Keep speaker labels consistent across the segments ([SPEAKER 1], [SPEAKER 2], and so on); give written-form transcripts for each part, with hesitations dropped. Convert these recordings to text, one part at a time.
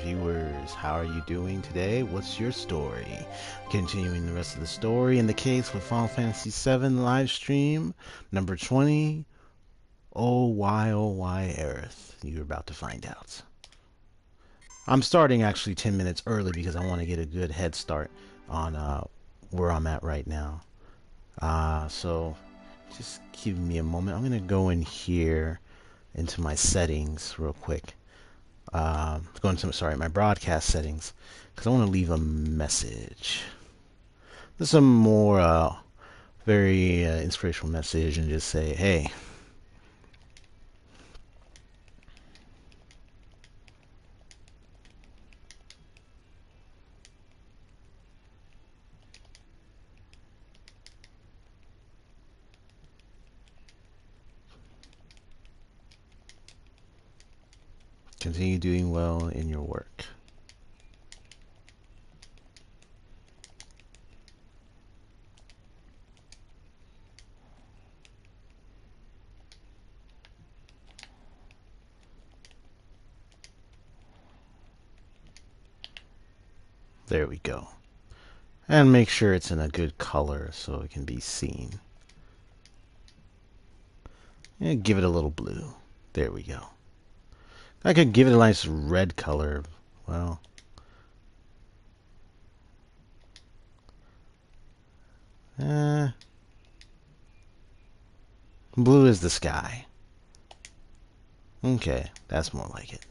[SPEAKER 1] viewers. How are you doing today? What's your story? Continuing the rest of the story in the case with Final Fantasy VII live stream number 20. Oh why Aerith? You're about to find out. I'm starting actually 10 minutes early because I want to get a good head start on where I'm at right now. So just give me a moment. I'm gonna go in here into my settings real quick. Go into my broadcast settings because I want to leave a message. This is a more very inspirational message, and just say, hey, continue doing well in your work. There we go. And make sure it's in a good color so it can be seen. And give it a little blue. There we go. I could give it a nice red color. Well, blue is the sky. Okay, that's more like it.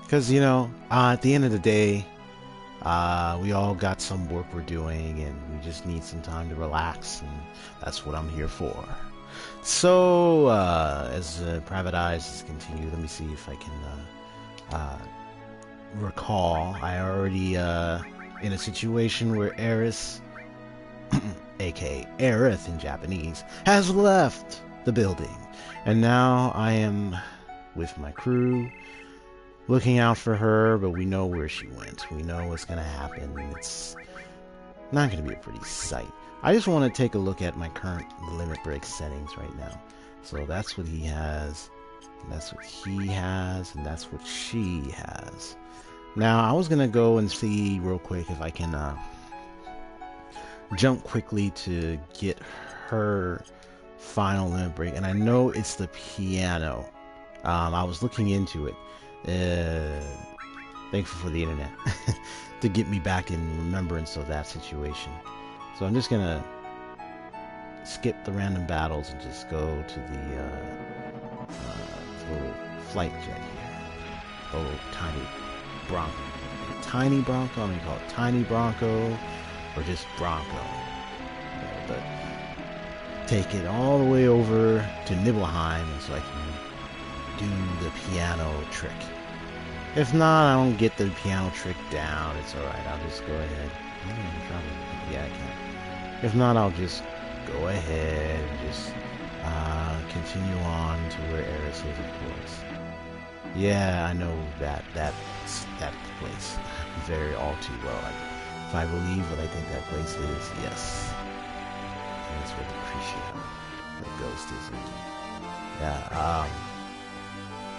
[SPEAKER 1] Because, you know, at the end of the day, we all got some work we're doing, and we just need some time to relax, and that's what I'm here for. So, as Private Eyes is continued, let me see if I can recall. I already in a situation where Aeris, aka Aerith in Japanese, has left the building, and now I am with my crew, looking out for her, but we know where she went. We know what's going to happen. It's not going to be a pretty sight. I just want to take a look at my current limit break settings right now. So that's what he has, and that's what he has, and that's what she has. Now, I was going to go and see real quick if I can jump quickly to get her final limit break. And I know it's the piano. I was looking into it. Thankful for the internet to get me back in remembrance of that situation. So I'm just gonna skip the random battles and just go to the little flight jet here. Oh, tiny Bronco. Tiny Bronco? I'm gonna call it Tiny Bronco or just Bronco. But take it all the way over to Nibelheim so I can do the piano trick. If not, I don't get the piano trick down. It's alright. I'll just go ahead. Yeah, I can. If not, I'll just go ahead and just continue on to where Aeris is, of course. Yeah, I know that place very all too well. If I believe what I think that place is, yes. And that's where the Crucio, the ghost is. Yeah,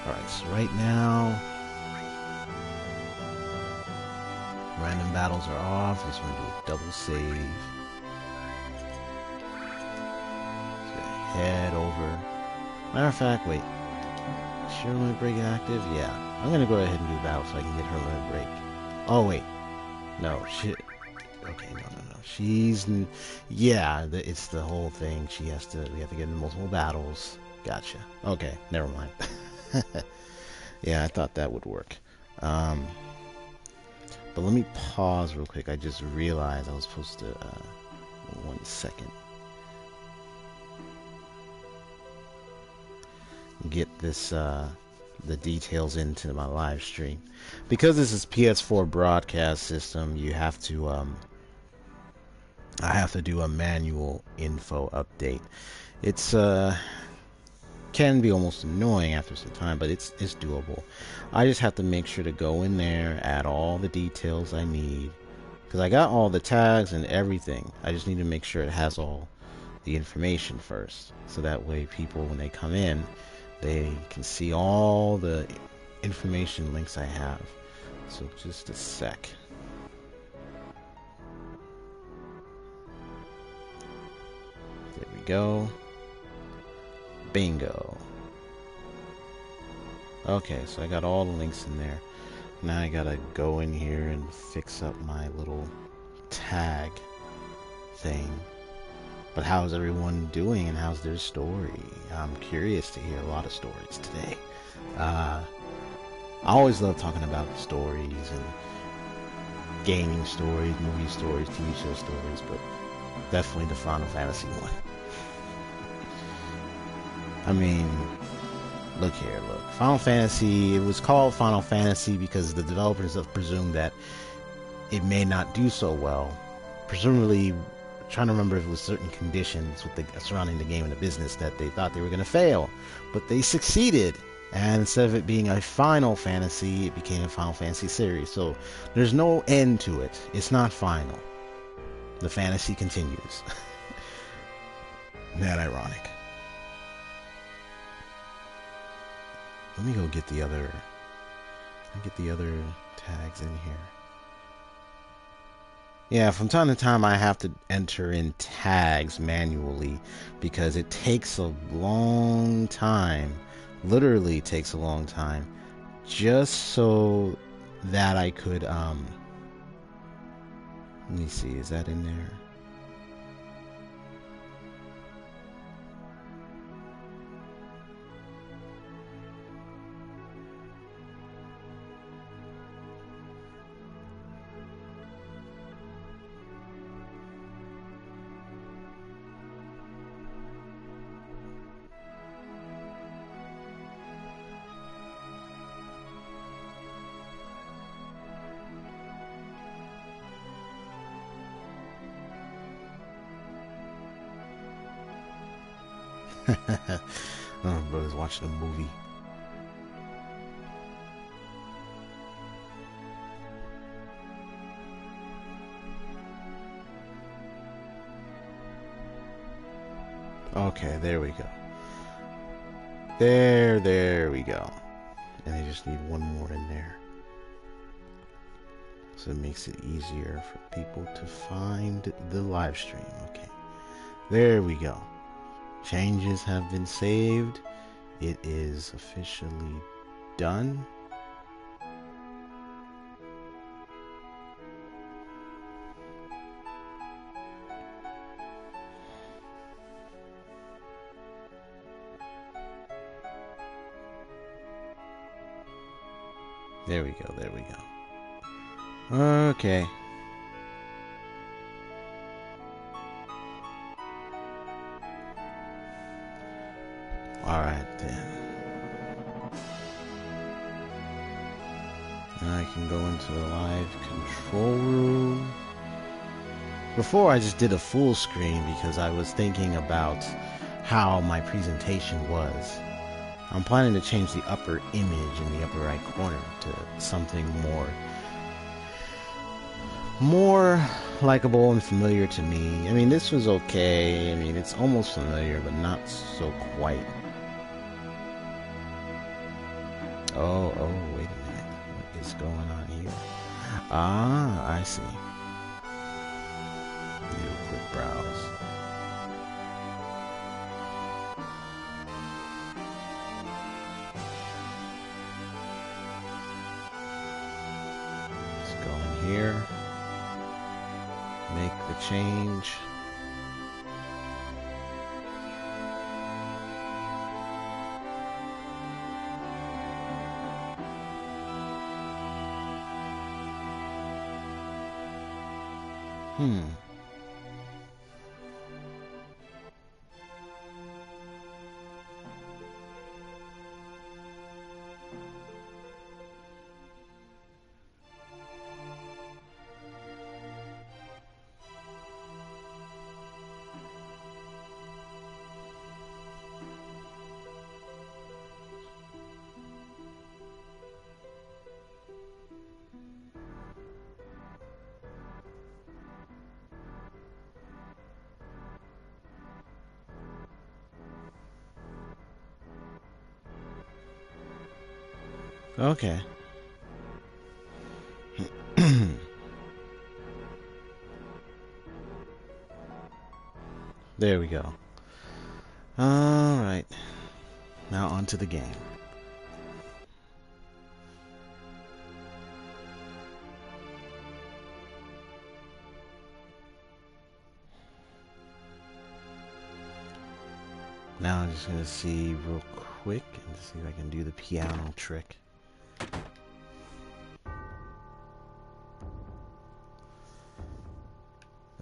[SPEAKER 1] alright, so right now, random battles are off. Just want to do a double save. So head over. Matter of fact, wait. Is she limit break active? Yeah. I'm gonna go ahead and do the battle so I can get her limit break. Oh wait. No, shit. Okay, no. She's yeah. It's the whole thing. We have to get in multiple battles. Gotcha. Okay, never mind. Yeah, I thought that would work. But let me pause real quick. I just realized I was supposed to, 1 second. Get this, the details into my live stream. Because this is PS4 broadcast system, you have to, I have to do a manual info update. It's, can be almost annoying after some time, but it's doable. I just have to make sure to go in there, add all the details I need, because I got all the tags and everything. I just need to make sure it has all the information first, so that way people, when they come in, they can see all the information links I have. So just a sec. There we go. Bingo. Okay, so I got all the links in there. Now I gotta go in here and fix up my little tag thing. But how's everyone doing and how's their story? I'm curious to hear a lot of stories today. I always love talking about stories and gaming stories, movie stories, TV show stories, but definitely the Final Fantasy one. I mean, look here, look. Final Fantasy, it was called Final Fantasy because the developers have presumed that it may not do so well. Presumably, trying to remember if it was certain conditions with the surrounding the game and the business that they thought they were going to fail. But they succeeded. And instead of it being a Final Fantasy, it became a Final Fantasy series. So there's no end to it. It's not final. The fantasy continues. That ironic. Let me go get the other tags in here. Yeah, from time to time I have to enter in tags manually because it takes a long time, literally takes a long time, just so that I could, let me see, is that in there? Oh, brother's watching a movie. Okay, there we go. There we go. And I just need one more in there. So it makes it easier for people to find the live stream. Okay. There we go. Changes have been saved. It is officially done. There we go, there we go. Okay. Alright then. Now I can go into the live control room. Before I just did a full screen because I was thinking about how my presentation was. I'm planning to change the upper image in the upper right corner to something more likable and familiar to me. I mean, this was okay. I mean, it's almost familiar, but not so quite. Oh, wait a minute. What is going on here? Ah, I see. Do a quick browse. Let's go in here. Make the change. Okay. There we go. Alright. Now on to the game. Now I'm just going to see real quick and see if I can do the piano trick.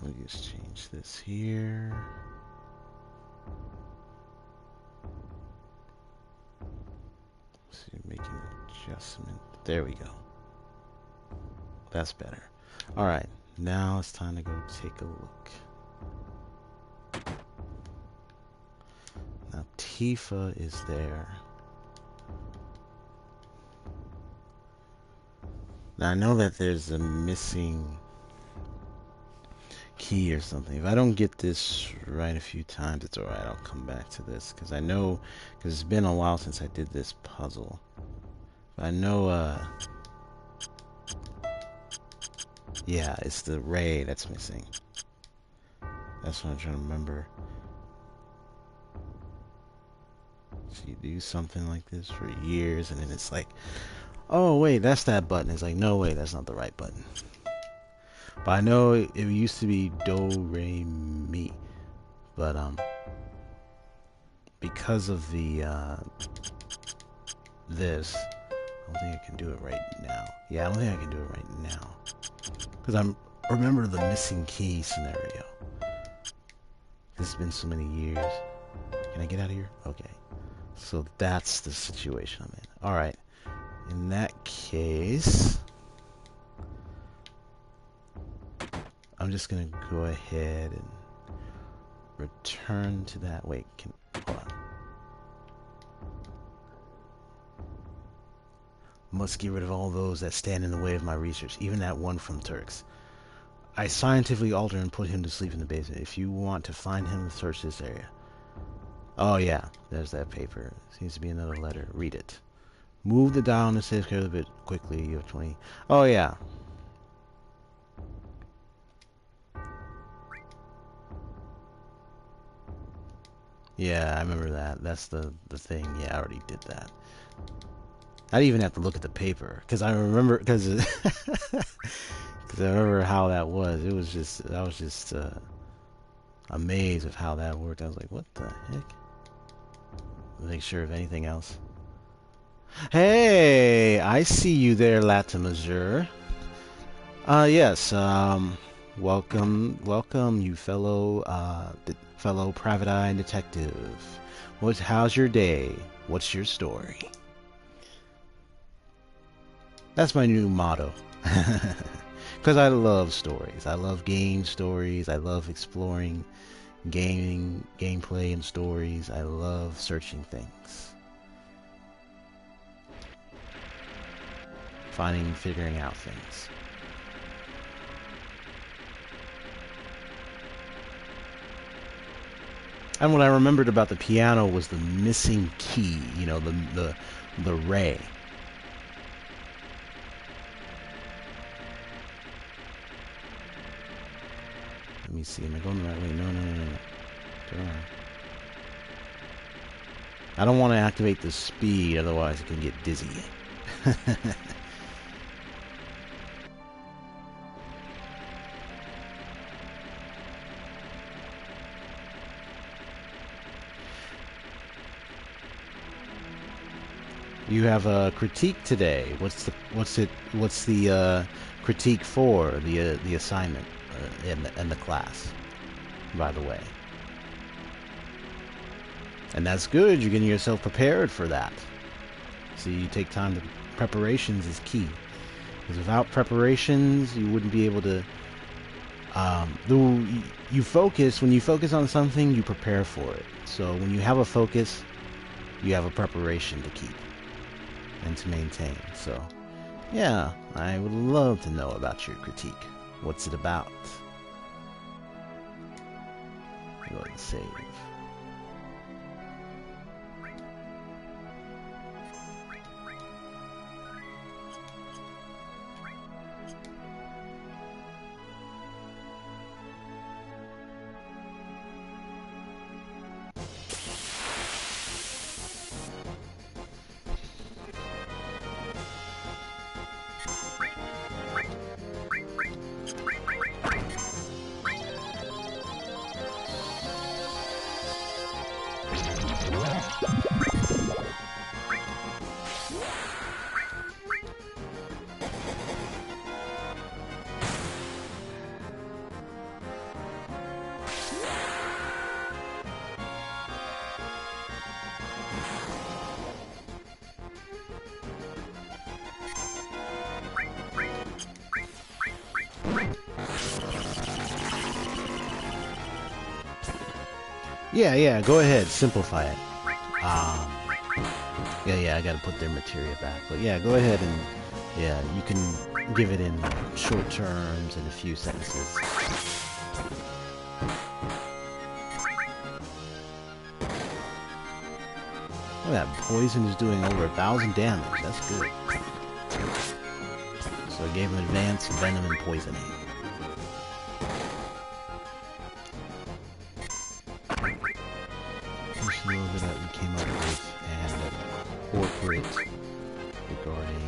[SPEAKER 1] Let me just change this here. See, making an adjustment. There we go. That's better. Alright, now it's time to go take a look. Now Tifa is there. Now I know that there's a missing key or something. If I don't get this right a few times, it's alright. I'll come back to this because I know, because it's been a while since I did this puzzle. But I know, yeah, it's the ray that's missing. That's what I'm trying to remember. So you do something like this for years, and then it's like, oh wait, that's that button. It's like, no wait, that's not the right button. But I know it used to be do, re, mi. But because of the this, I don't think I can do it right now. Yeah, I don't think I can do it right now. Because I remember the missing key scenario. This has been so many years. Can I get out of here? Okay. So that's the situation I'm in. Alright. In that case, I'm just going to go ahead and return to that. Wait, hold on. Must get rid of all those that stand in the way of my research, even that one from Turks. I scientifically altered and put him to sleep in the basement. If you want to find him, search this area. Oh yeah, there's that paper. Seems to be another letter. Read it. Move the dial on the safe a bit quickly. You have 20. Oh yeah. Yeah, I remember that. That's the thing. Yeah, I already did that. I didn't even have to look at the paper because I remember I remember how that was. It was just I was just amazed of how that worked. I was like, what the heck? Make sure of anything else. Hey, I see you there, Latimazur. Yes. Welcome, you fellow private eye detective. How's your day? What's your story? That's my new motto. Because I love stories. I love game stories. I love exploring gameplay and stories. I love searching things. Figuring out things. And what I remembered about the piano was the missing key, you know, the ray. Let me see. Am I going the right way? No. Turn around. I don't want to activate the speed, otherwise it can get dizzy. You have a critique today. What's the critique for? The assignment in the class, by the way. And that's good. You're getting yourself prepared for that. So you take time to... Preparations is key. Because without preparations, you wouldn't be able to... you focus... When you focus on something, you prepare for it. So when you have a focus, you have a preparation to keep and to maintain. So, yeah, I would love to know about your critique. What's it about? Go ahead and save. Yeah, go ahead, simplify it. Yeah, I gotta put their materia back. But yeah, go ahead and, yeah, you can give it in short terms in a few sentences. Look at that, poison is doing over 1,000 damage, that's good. So I gave him advanced venom and poisoning. Here's a little bit that we came up with, and a corporate regarding...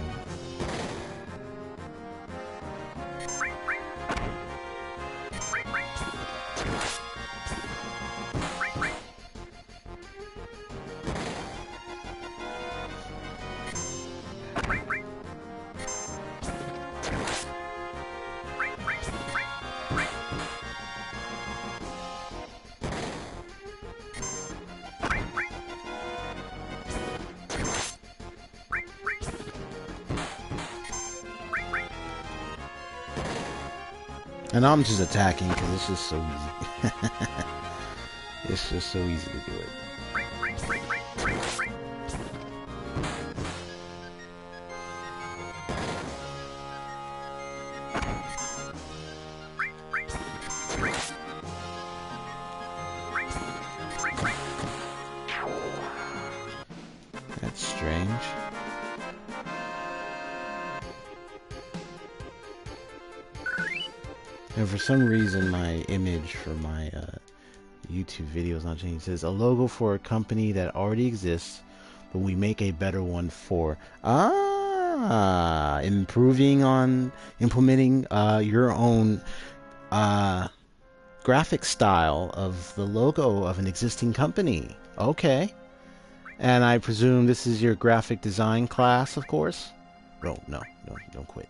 [SPEAKER 1] And I'm just attacking because it's just so easy. It's just so easy to do it. That's strange. And for some reason, my image for my YouTube video is not changing. It says a logo for a company that already exists, but we make a better one for improving on implementing your own graphic style of the logo of an existing company. Okay, and I presume this is your graphic design class, of course. No, don't quit.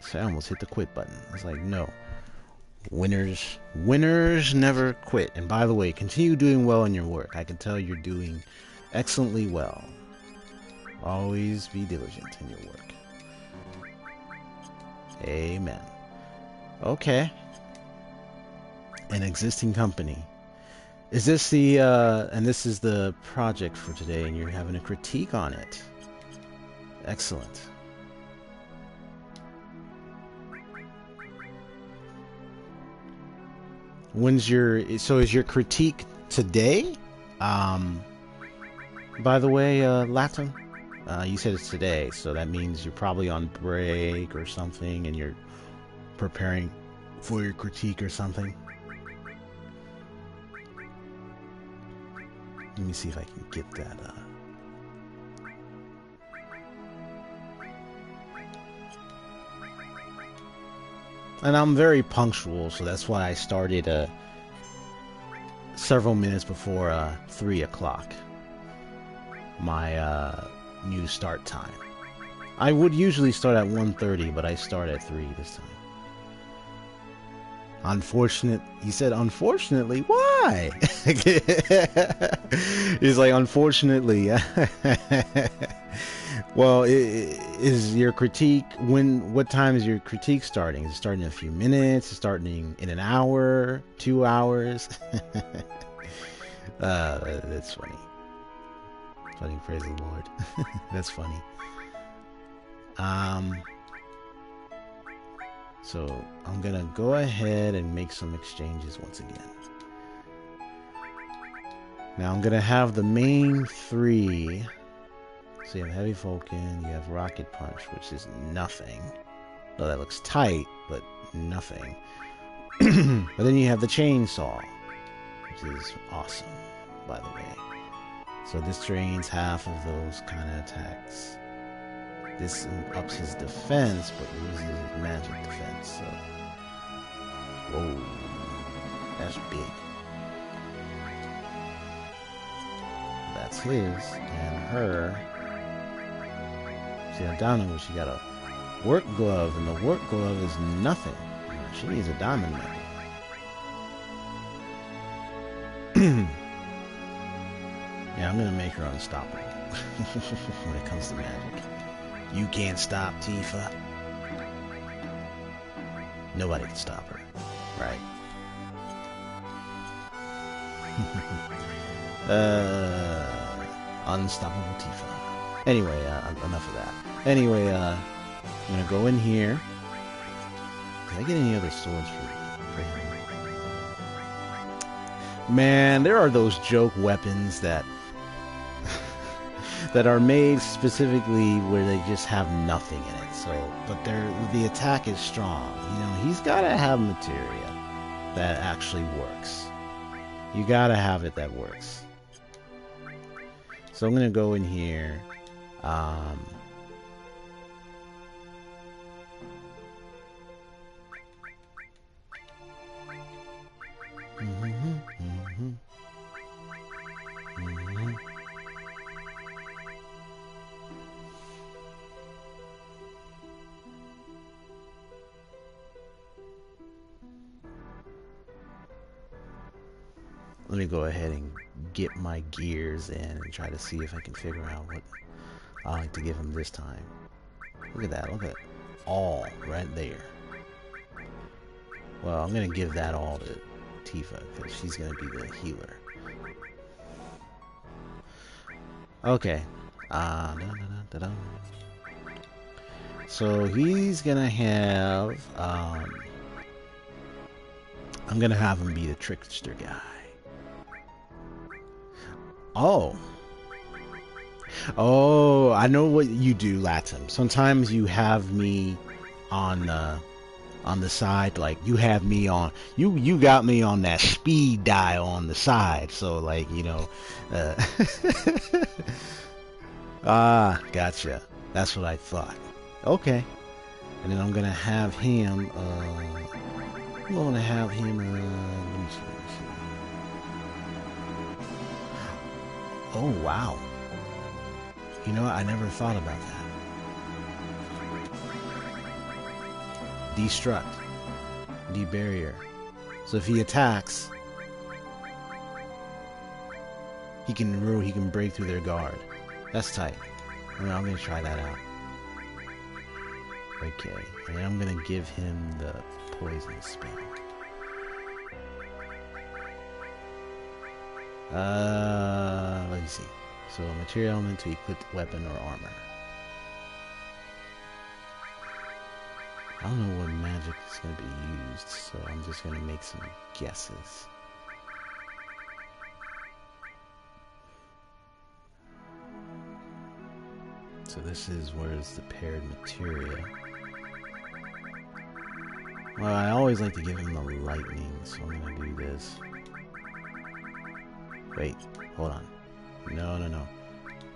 [SPEAKER 1] So I almost hit the quit button. I was like, no. Winners never quit. And by the way, continue doing well in your work. I can tell you're doing excellently well. Always be diligent in your work. Amen. Okay. An existing company. Is this the, and this is the project for today, and you're having a critique on it. Excellent. When's your, so is your critique today? By the way, Latin, you said it's today, so that means you're probably on break or something and you're preparing for your critique or something. Let me see if I can get that, And I'm very punctual, so that's why I started several minutes before 3 o'clock. My new start time. I would usually start at 1:30, but I start at 3 this time. Unfortunate. He said, unfortunately, why? He's like, unfortunately. Well, is your critique, what time is your critique starting? Is it starting in a few minutes? Is it starting in an hour? 2 hours? That's funny. Funny, praise the Lord. That's funny. So I'm gonna go ahead and make some exchanges once again. Now I'm gonna have the main three. So you have Heavy Vulcan, you have Rocket Punch, which is nothing. No, that looks tight, but nothing. But then you have the Chainsaw, which is awesome, by the way. So this drains half of those kind of attacks. This ups his defense, but loses his magic defense, so... Whoa. That's big. That's his, and her... See, I don't know, she got a work glove, and the work glove is nothing. She needs a diamond medal. Yeah, I'm gonna make her unstoppable when it comes to magic. You can't stop Tifa. Nobody can stop her, right? Unstoppable Tifa. Anyway, enough of that. Anyway, I'm gonna go in here. Did I get any other swords for him? Man, there are those joke weapons that that are made specifically where they just have nothing in it. So, but the attack is strong. You know, he's gotta have materia that actually works. You gotta have it that works. So I'm gonna go in here. Let me go ahead and get my gears in and try to see if I can figure out what I like to give him this time. Look at that. Look at it. All right there. Well, I'm going to give that all to Tifa because she's going to be the healer. Okay. So he's going to have... I'm going to have him be the trickster guy. Oh, I know what you do, Latim. Sometimes you have me on the side, like you have me on, you got me on that speed dial on the side. So like, you know, gotcha. That's what I thought. Okay. And then I'm gonna have him, let me see. Oh, wow. You know what? I never thought about that. Destruct. Debarrier. So if he attacks, he can break through their guard. That's tight. I'm going to try that out. Okay. And then I'm going to give him the poison spell. Let me see. So a material element to equip weapon or armor. I don't know what magic is going to be used, so I'm just going to make some guesses. So this is where's the paired materia. Well, I always like to give him the lightning, so I'm going to do this. Wait, hold on. No.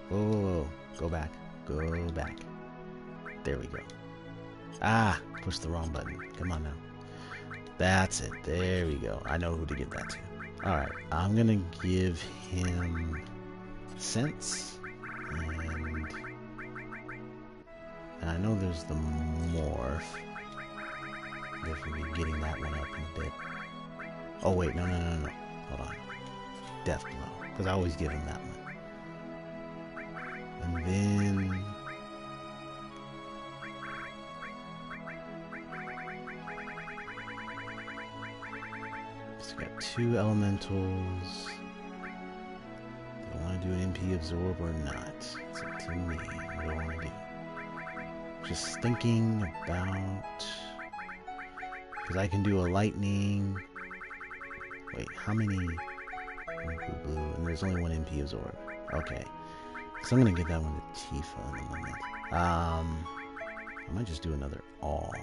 [SPEAKER 1] Whoa. Go back. There we go. Ah, pushed the wrong button. Come on now. That's it. There we go. I know who to give that to. Alright, I'm gonna give him sense. And I know there's the morph. Definitely getting that one up in a bit. Oh wait, no. Hold on. Death blow, because I always give him that one. And then so we got two elementals. Do I want to do an MP absorb or not? It's up to me. What do I want to do? Just thinking about, because I can do a lightning. Wait, how many? Blue, and there's only one MP absorb. Okay. So I'm gonna give that one to Tifa in a moment. I might just do another all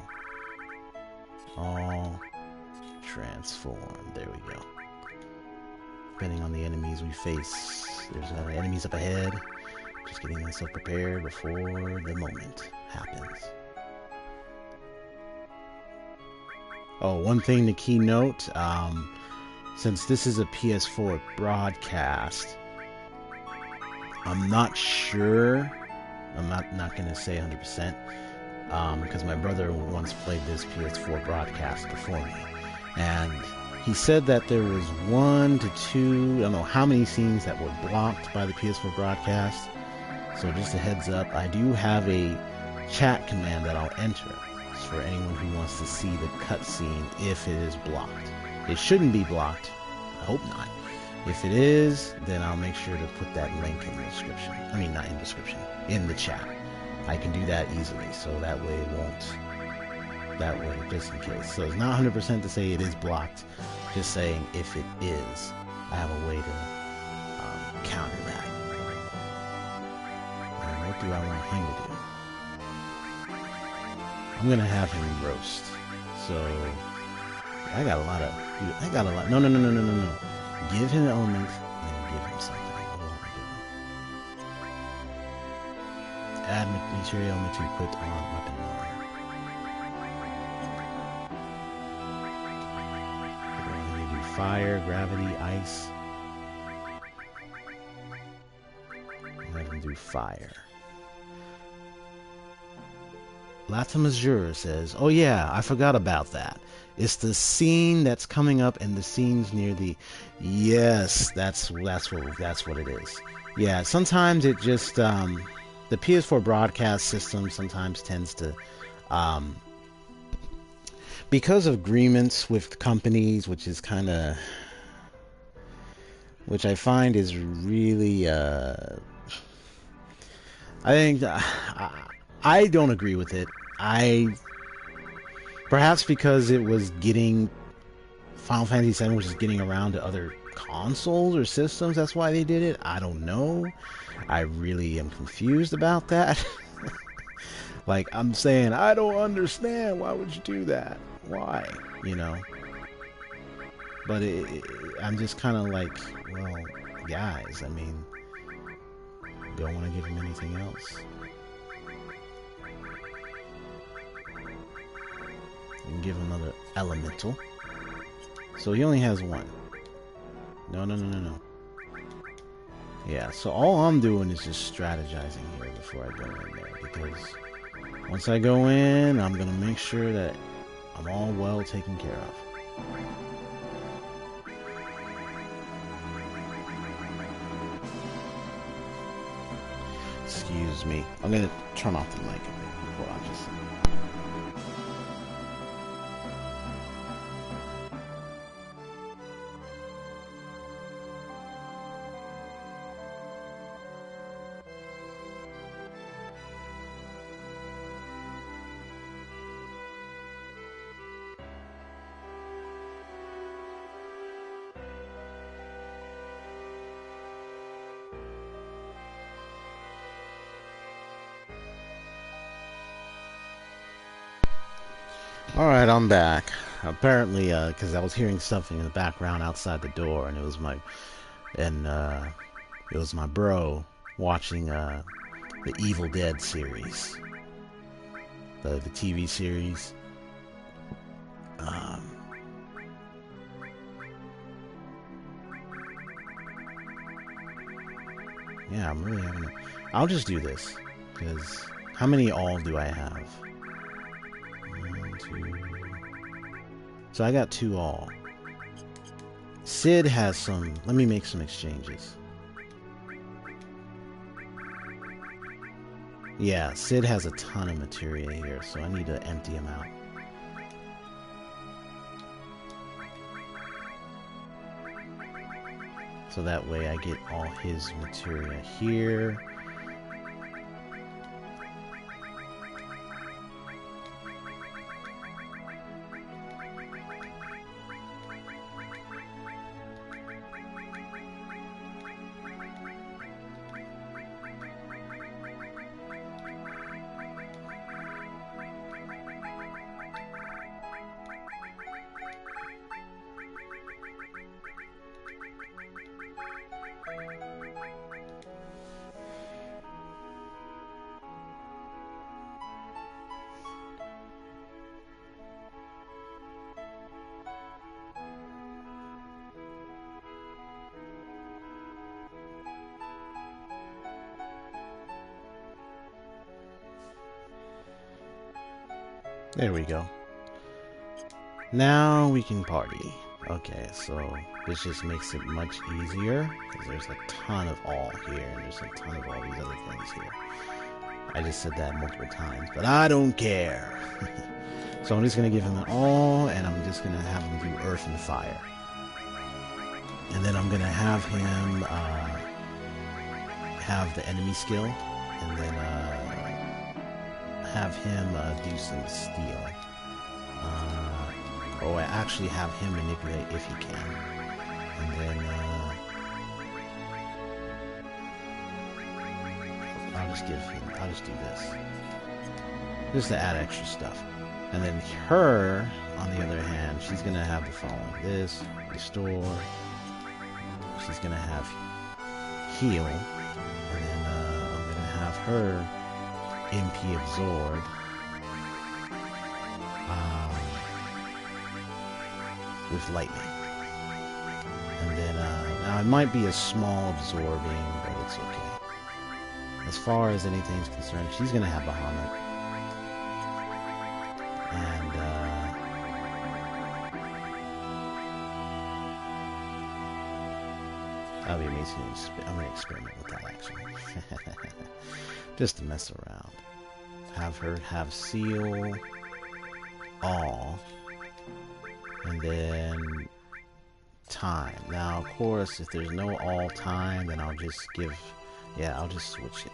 [SPEAKER 1] transform. There we go. Depending on the enemies we face. There's enemies up ahead. Just getting myself prepared before the moment happens. Oh, one thing to keynote, since this is a PS4 broadcast, I'm not sure. I'm not going to say 100%, because my brother once played this PS4 broadcast before me, and he said that there was 1 to 2, I don't know how many scenes that were blocked by the PS4 broadcast. So just a heads up, I do have a chat command that I'll enter for anyone who wants to see the cutscene if it is blocked. It shouldn't be blocked. I hope not. If it is, then I'll make sure to put that link in the description. I mean, not in the description, in the chat. I can do that easily, so that way it won't, that way, just in case. So it's not 100% to say it is blocked, just saying if it is, I have a way to counter that. And what do I want him to do? I'm gonna have him roast. So, I got a lot of, dude, I got a lot, no. Give him an element, and give him something. What do I want to give him? Add material element to equip on weapon 1. We're going to do fire, gravity, ice. Let him do fire. Latamazur says, "Oh yeah, I forgot about that. It's the scene that's coming up, and the scenes near the." Yes, that's what it is. Yeah, sometimes it just the PS4 broadcast system sometimes tends to because of agreements with companies, which is kind of, which I find is really I think I don't agree with it. Perhaps because it was getting, Final Fantasy VII was just getting around to other consoles or systems, that's why they did it. I don't know. I really am confused about that. Like, I'm saying, I don't understand. Why would you do that? Why? You know? But I'm just kind of like, well, guys, I mean, don't want to give him anything else. And give him another elemental. So he only has one. No. Yeah, so all I'm doing is just strategizing here before I go in there. Because once I go in, I'm going to make sure that I'm all well taken care of. Excuse me. I'm going to turn off the mic a bit before I just... Alright, I'm back. Apparently, because I was hearing something in the background outside the door, and it was my bro watching the Evil Dead series, the TV series. Yeah, I'm really having. I'll just do this because how many all do I have? So I got 2 all. Sid has some. Let me make some exchanges. Yeah, Sid has a ton of materia here, so I need to empty him out. So that way I get all his materia here. There we go. Now we can party. Okay, so this just makes it much easier because there's a ton of all here and there's a ton of all these other things here. I just said that multiple times, but I don't care. So I'm just going to give him an all, and I'm just going to have him do earth and fire. And then I'm gonna have him have the enemy skill, and then have him do some steal. Or actually have him manipulate if he can. And then I'll just do this. Just to add extra stuff. And then her, on the other hand, she's gonna have the following. This, restore. She's gonna have heal. And then I'm gonna have her MP absorb. With lightning. And then, now it might be a small absorbing, but it's okay. As far as anything's concerned, she's gonna have Bahamut. And, that'll be amazing. I'm gonna experiment with that, actually. Just to mess around. Have her have seal all. And then time. Now, of course, if there's no all time, then I'll just give... Yeah, I'll just switch it.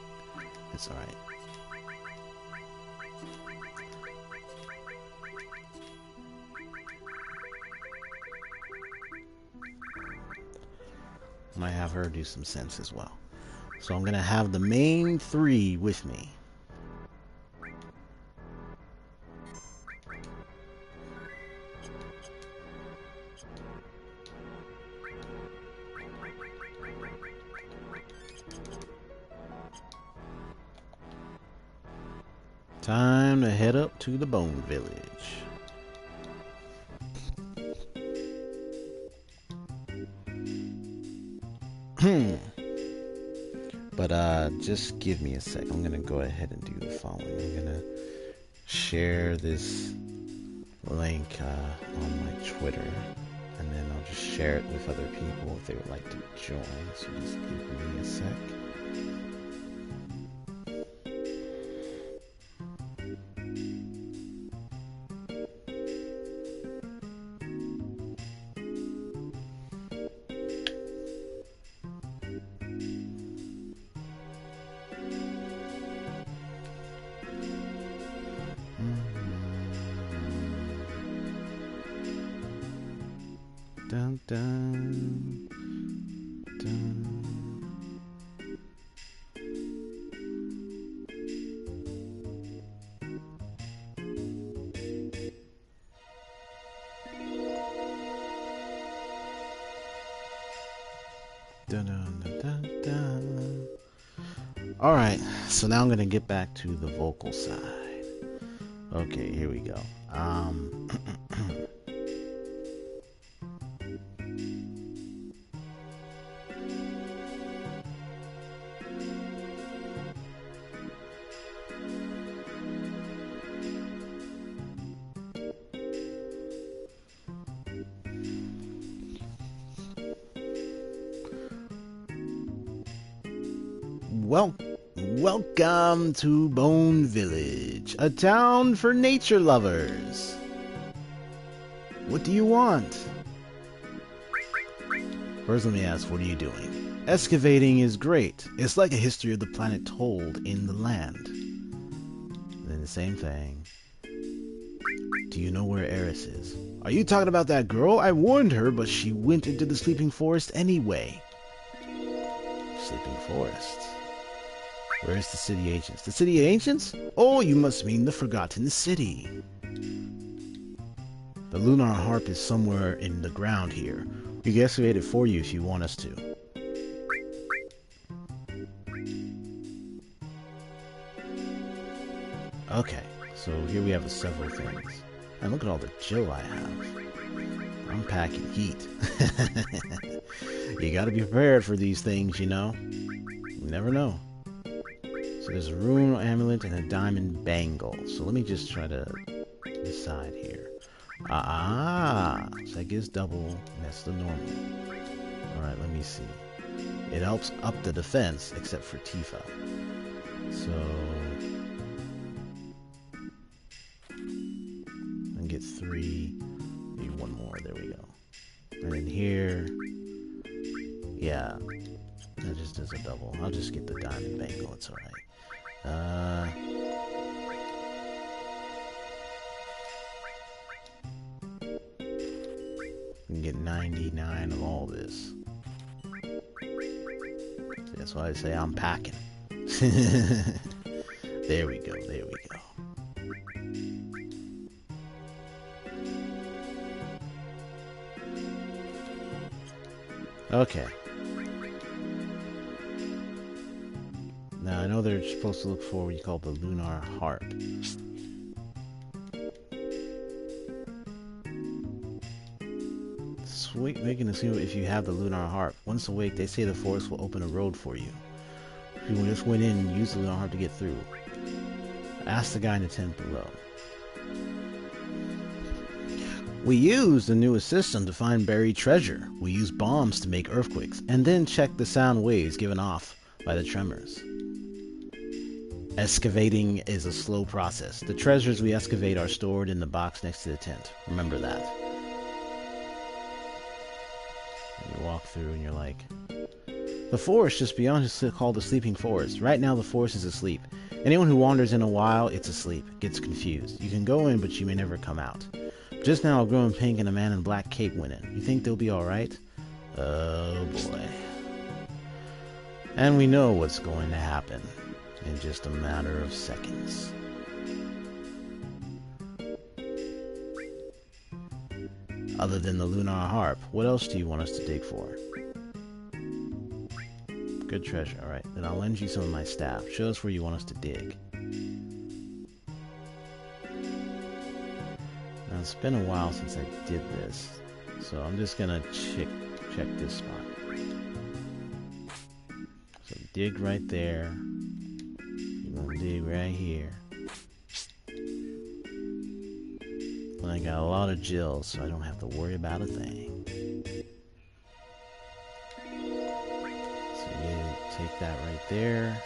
[SPEAKER 1] It's alright. Might have her do some sense as well. So I'm going to have the main three with me. Time to head up to the Bone Village. But just give me a sec. I'm gonna go ahead and do the following. I'm gonna share this link on my Twitter, and then I'll just share it with other people if they would like to join. So just give me a sec. Dun, dun, dun. Dun, dun, dun, dun, dun. All right, so now I'm gonna get back to the vocal side. Okay, here we go. Welcome to Bone Village, a town for nature lovers. What do you want? First, let me ask, what are you doing? Excavating is great. It's like a history of the planet told in the land. And then the same thing. Do you know where Aeris is? Are you talking about that girl? I warned her, but she went into the sleeping forest anyway. Sleeping forest. Where's the city agents? The city agents? Oh, you must mean the Forgotten City. The lunar harp is somewhere in the ground here. We can excavate it for you if you want us to. Okay, so here we have several things. And look at all the Jill I have. I'm packing heat. You gotta be prepared for these things, you know. You never know. So there's a rune amulet and a diamond bangle. So let me just try to decide here. So that gives double, and that's the normal. Alright, let me see. It helps up the defense, except for Tifa. So... and get 3. Maybe 1 more, there we go. And then here... Yeah, that just does a double. I'll just get the diamond bangle, it's alright. We can get 99 of all this. That's why I say I'm packing. There we go, there we go. Okay. Now I know they're supposed to look for what you call the lunar harp. Sweet, making assume if you have the lunar harp. Once awake, they say the forest will open a road for you. If you just went in and used the lunar harp to get through. Ask the guy in the tent below. We use the newest system to find buried treasure. We use bombs to make earthquakes, and then check the sound waves given off by the tremors. Excavating is a slow process. The treasures we excavate are stored in the box next to the tent. Remember that. And you walk through and you're like, the forest just beyond is called the Sleeping Forest. Right now the forest is asleep. Anyone who wanders in a while, it's asleep, gets confused. You can go in, but you may never come out. Just now a girl in pink and a man in black cape went in. You think they'll be alright? Oh boy. And we know what's going to happen in just a matter of seconds. Other than the lunar harp, what else do you want us to dig for? Good treasure, alright. Then I'll lend you some of my staff. Show us where you want us to dig. Now it's been a while since I did this, so I'm just gonna check this spot. So dig right there. You're gonna dig right here. And I got a lot of gills, so I don't have to worry about a thing. So you take that right there.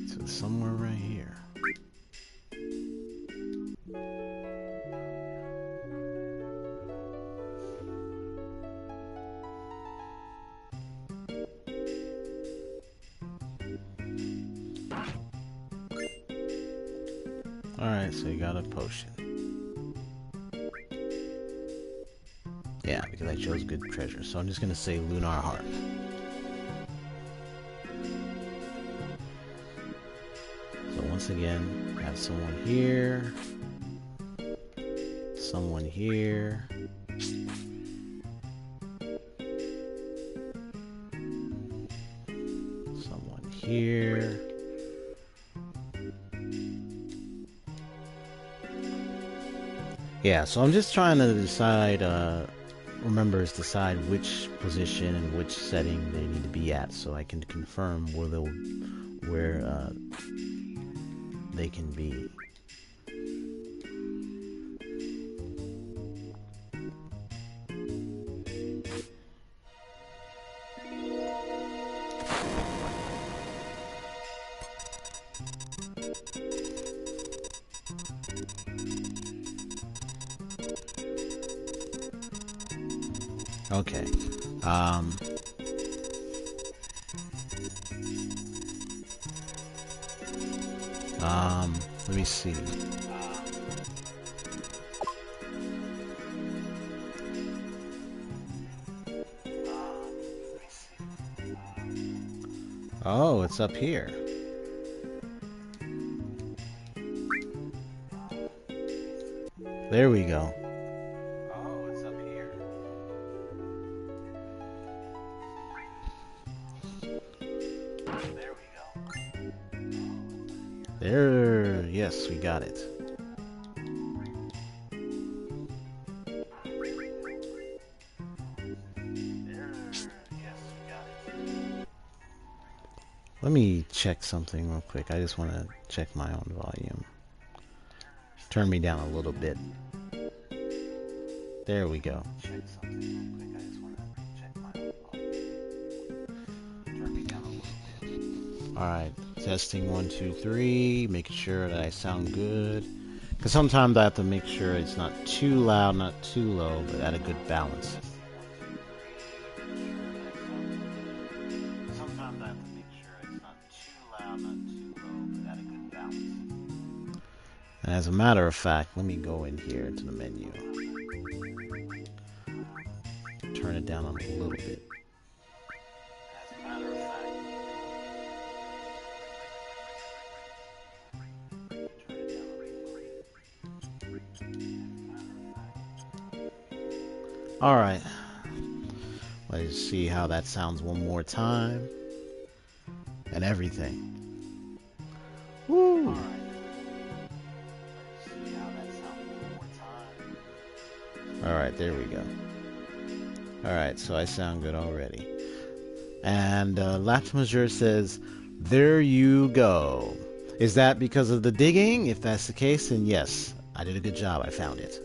[SPEAKER 1] So it's somewhere right here. Alright, so you got a potion. Yeah, because I chose good treasure. So I'm just going to say lunar harp. So once again, have someone here. Someone here. Someone here. Yeah, so I'm just trying to decide, decide which position and which setting they need to be at, so I can confirm where they can be. Okay. Let me see. Oh, it's up here. There we go. There, yes, we got it. Let me check something real quick. I just want to check my own volume. Turn me down a little bit. There we go. Check something real quick. I just want to check my own volume. Turn me down a little bit. Alright, testing 1, 2, 3. Making sure that I sound good. Because sometimes I have to make sure it's not too loud, not too low, but at a good balance. And as a matter of fact, let me go in here to the menu. Turn it down a little bit. As a matter of fact, turn it down a little bit. Alright. Let's see how that sounds one more time. And everything. Woo! Alright, there we go. Alright, so I sound good already. And Lapse Major says, there you go. Is that because of the digging? If that's the case, then yes. I did a good job. I found it.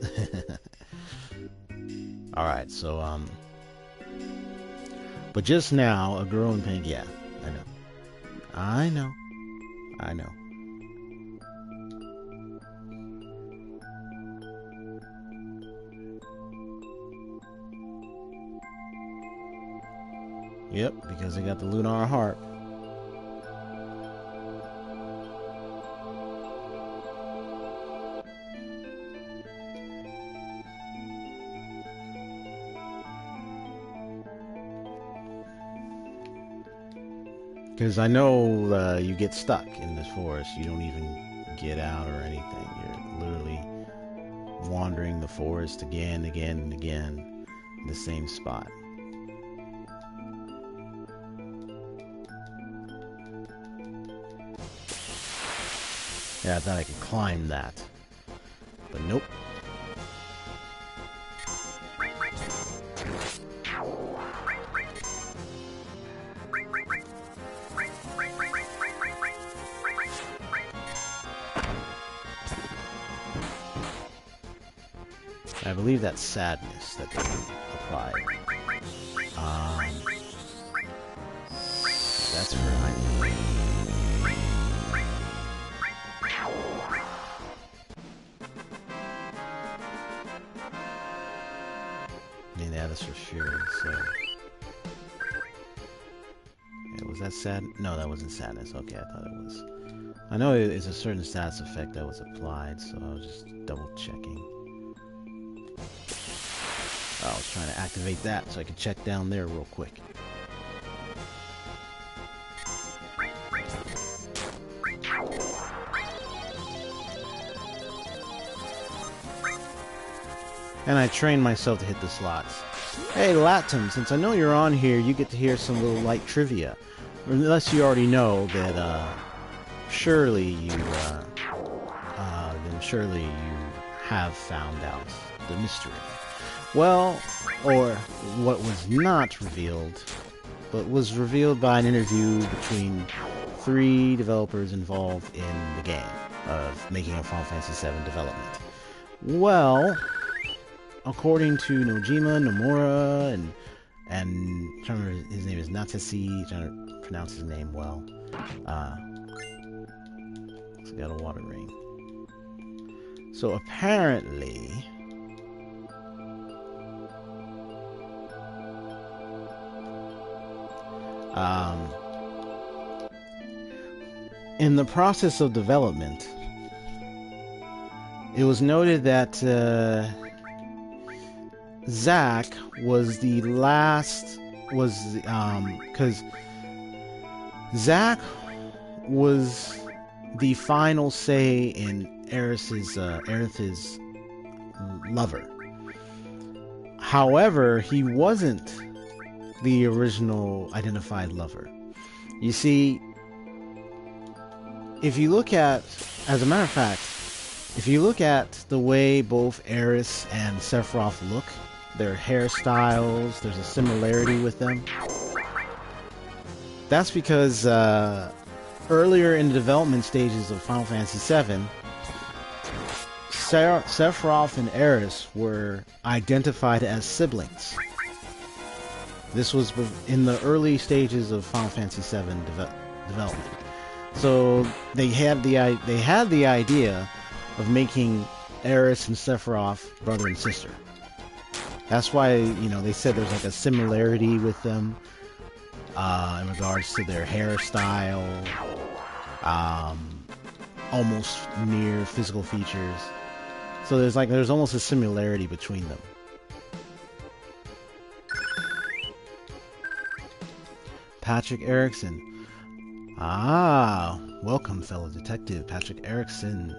[SPEAKER 1] Alright, so, but just now, a girl in pink, yeah, I know. I know. I know. Yep, because they got the lunar harp. Because I know you get stuck in this forest. You don't even get out or anything. You're literally wandering the forest again, again, and again in the same spot. Yeah, I thought I could climb that. But nope. I believe that's sadness that they applied. That's for yeah, that's for sure. So, yeah, was that sad? No, that wasn't sadness. Okay, I thought it was. I know it's a certain status effect that was applied, so I was just double checking. I was trying to activate that so I could check down there real quick. And I trained myself to hit the slots. Hey, Latum, since I know you're on here, you get to hear some little light trivia. Unless you already know that, surely you have found out the mystery. Well, or what was not revealed, but was revealed by an interview between 3 developers involved in the game of making a Final Fantasy VII development. Well, according to Nojima, Nomura, and I'm trying to remember, his name is Natasi, trying to pronounce his name well. So got a water ring. So apparently, in the process of development, it was noted that Zack was the last, because Zack was the final say in Aerith's lover. However, he wasn't the original identified lover. You see, if you look at, as a matter of fact, if you look at the way both Aeris and Sephiroth look, their hairstyles, there's a similarity with them. That's because earlier in the development stages of Final Fantasy VII, Sephiroth and Aeris were identified as siblings. This was in the early stages of Final Fantasy VII development. So they had the idea of making Aeris and Sephiroth brother and sister. That's why, you know, they said there's like a similarity with them in regards to their hairstyle, almost near physical features. So there's almost a similarity between them. Patrick Erickson. Ah, welcome, fellow detective. Patrick Erickson,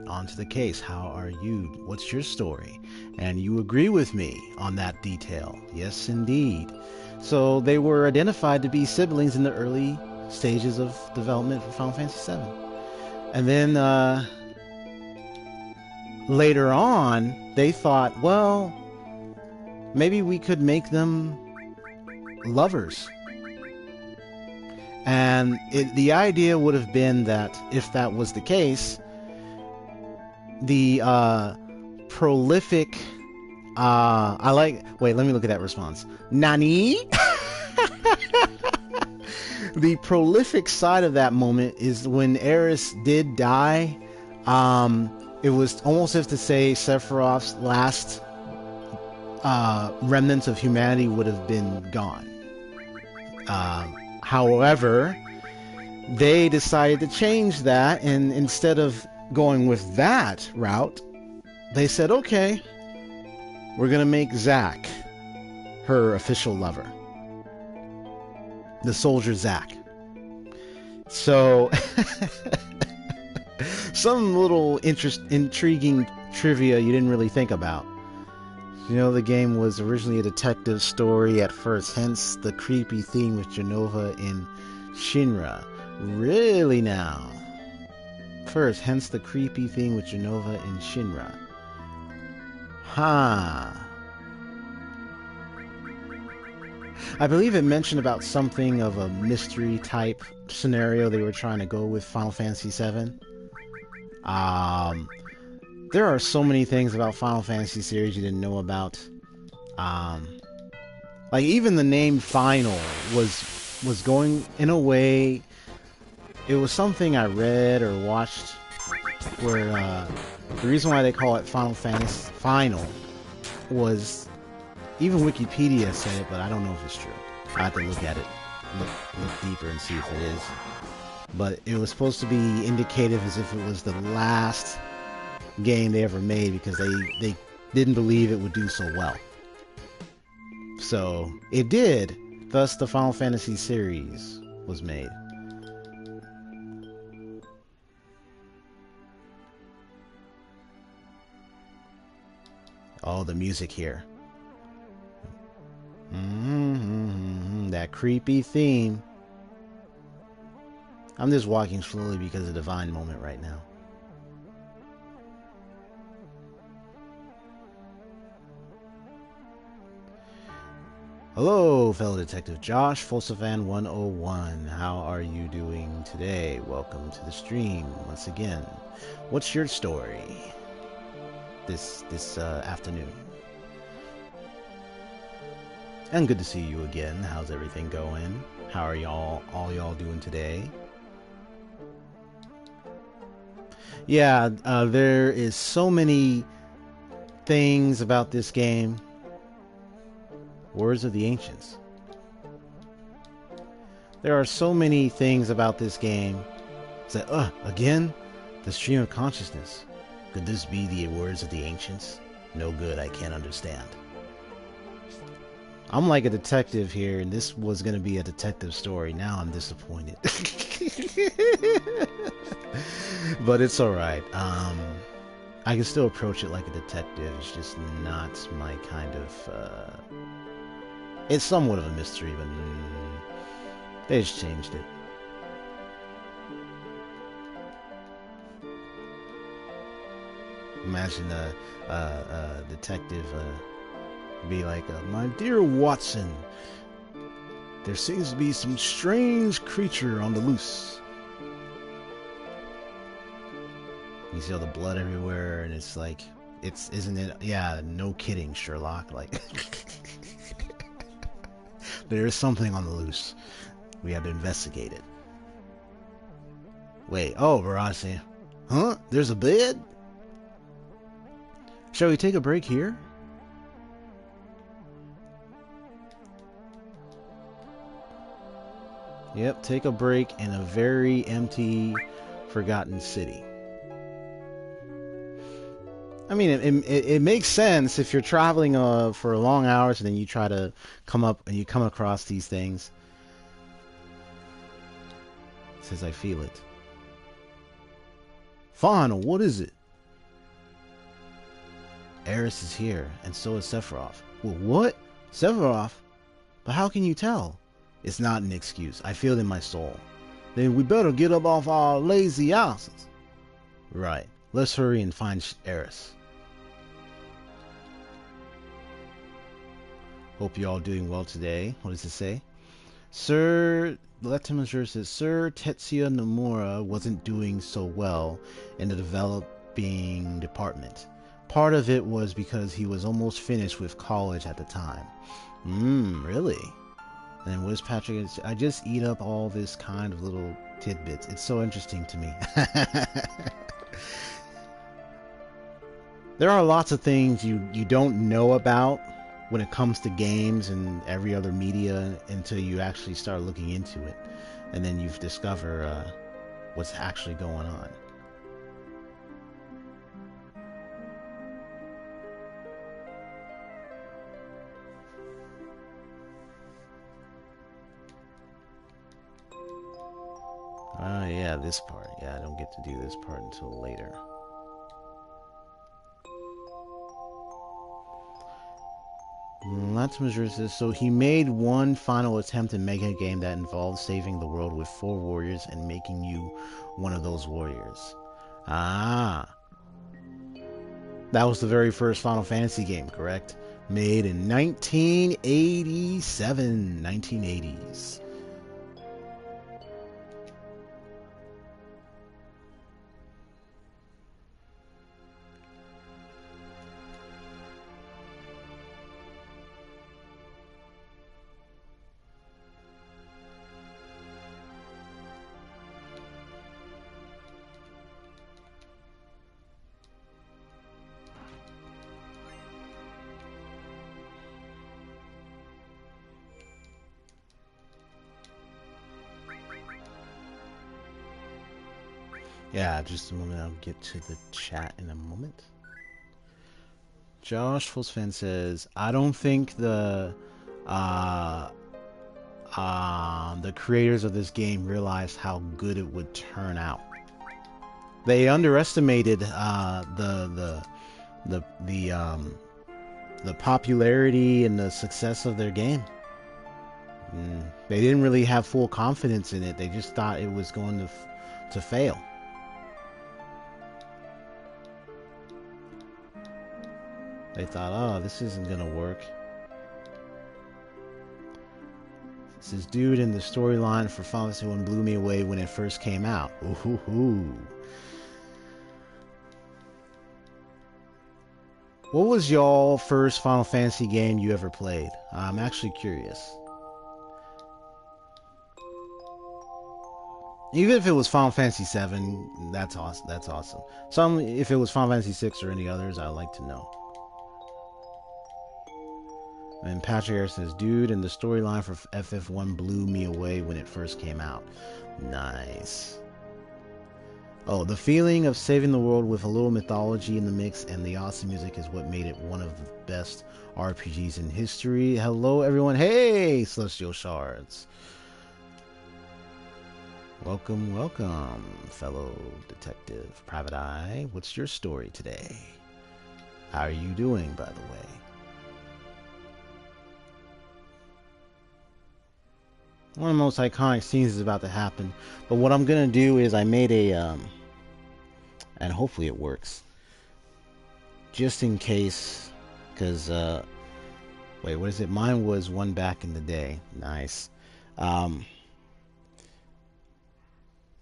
[SPEAKER 1] onto the case. How are you? What's your story? And you agree with me on that detail. Yes, indeed. So they were identified to be siblings in the early stages of development for Final Fantasy VII. And then later on, they thought, well, maybe we could make them lovers. And the idea would have been that if that was the case, the prolific... wait, let me look at that response. Nani? The prolific side of that moment is when Aeris did die. It was almost as to say Sephiroth's last remnants of humanity would have been gone. However, they decided to change that, and instead of going with that route, they said, okay, we're going to make Zack her official lover. The soldier Zack. So, some little intriguing trivia you didn't really think about. You know, the game was originally a detective story at first, hence the creepy theme with Jenova in Shinra. Really now? First, hence the creepy thing with Jenova in Shinra. Huh. I believe it mentioned about something of a mystery type scenario they were trying to go with Final Fantasy VII. There are so many things about Final Fantasy series you didn't know about. Like even the name Final was going in a way. It was something I read or watched where the reason why they call it Final Fantasy Final was, even Wikipedia said it, but I don't know if it's true. I have to look at it, look deeper and see if it is. But it was supposed to be indicative as if it was the last game they ever made because they didn't believe it would do so well. So it did. Thus the Final Fantasy series was made. Oh, the music here. That creepy theme. I'm just walking slowly because of the divine moment right now. Hello, fellow detective Josh, Fulsavan101. How are you doing today? Welcome to the stream once again. What's your story this afternoon? And good to see you again. How's everything going? How are all y'all doing today? Yeah, there is so many things about this game. Words of the Ancients. There are so many things about this game. It's like, again? The stream of consciousness. Could this be the words of the Ancients? No good, I can't understand. I'm like a detective here, and this was going to be a detective story. Now I'm disappointed. But it's alright. I can still approach it like a detective. It's just not my kind of... It's somewhat of a mystery, but they just changed it. Imagine a detective be like, my dear Watson, there seems to be some strange creature on the loose. You see all the blood everywhere, and it's like, isn't it? Yeah, no kidding, Sherlock. Like, there is something on the loose. We have to investigate it. Wait, oh, Verasi. Huh? There's a bed? Shall we take a break here? Yep, take a break in a very empty, forgotten city. I mean, it makes sense if you're traveling for long hours and then you try to come across these things. It says, I feel it. Fine, what is it? Aeris is here, and so is Sephiroth. Well, what? Sephiroth? But how can you tell? It's not an excuse. I feel it in my soul. Then we better get up off our lazy asses. Right. Let's hurry and find Aeris. Hope you're all doing well today. What does it say? Sir, Lettimer says, Sir Tetsuya Nomura wasn't doing so well in the developing department. Part of it was because he was almost finished with college at the time. Really? And then Wiz Patrick, I just eat up all this kind of little tidbits. It's so interesting to me. There are lots of things you don't know about when it comes to games and every other media until you actually start looking into it. And then you discover what's actually going on. Oh yeah, this part. Yeah, I don't get to do this part until later. Let's measure this. So he made one final attempt to make a game that involved saving the world with 4 warriors and making you one of those warriors. Ah. That was the very first Final Fantasy game, correct? Made in 1987. 1980s. Yeah, just a moment. I'll get to the chat in a moment. Josh Fullsfan says, I don't think the creators of this game realized how good it would turn out. They underestimated the popularity and the success of their game. They didn't really have full confidence in it. They just thought it was going to fail. They thought, oh, this isn't gonna work. This dude in the storyline for Final Fantasy I blew me away when it first came out. Ooh. What was y'all first Final Fantasy game you ever played? I'm actually curious. Even if it was Final Fantasy VII, that's awesome. That's awesome. If it was Final Fantasy VI or any others, I'd like to know. And Patrick Harris says, dude, and the storyline for FF1 blew me away when it first came out. Nice. Oh, the feeling of saving the world with a little mythology in the mix and the awesome music is what made it one of the best RPGs in history. Hello, everyone. Hey, Celestial Shards. Welcome, welcome, fellow detective Private Eye. What's your story today? How are you doing, by the way? One of the most iconic scenes is about to happen. But what I'm going to do is I made a, and hopefully it works. just in case, because, wait, what is it? Mine was one back in the day. Nice. Let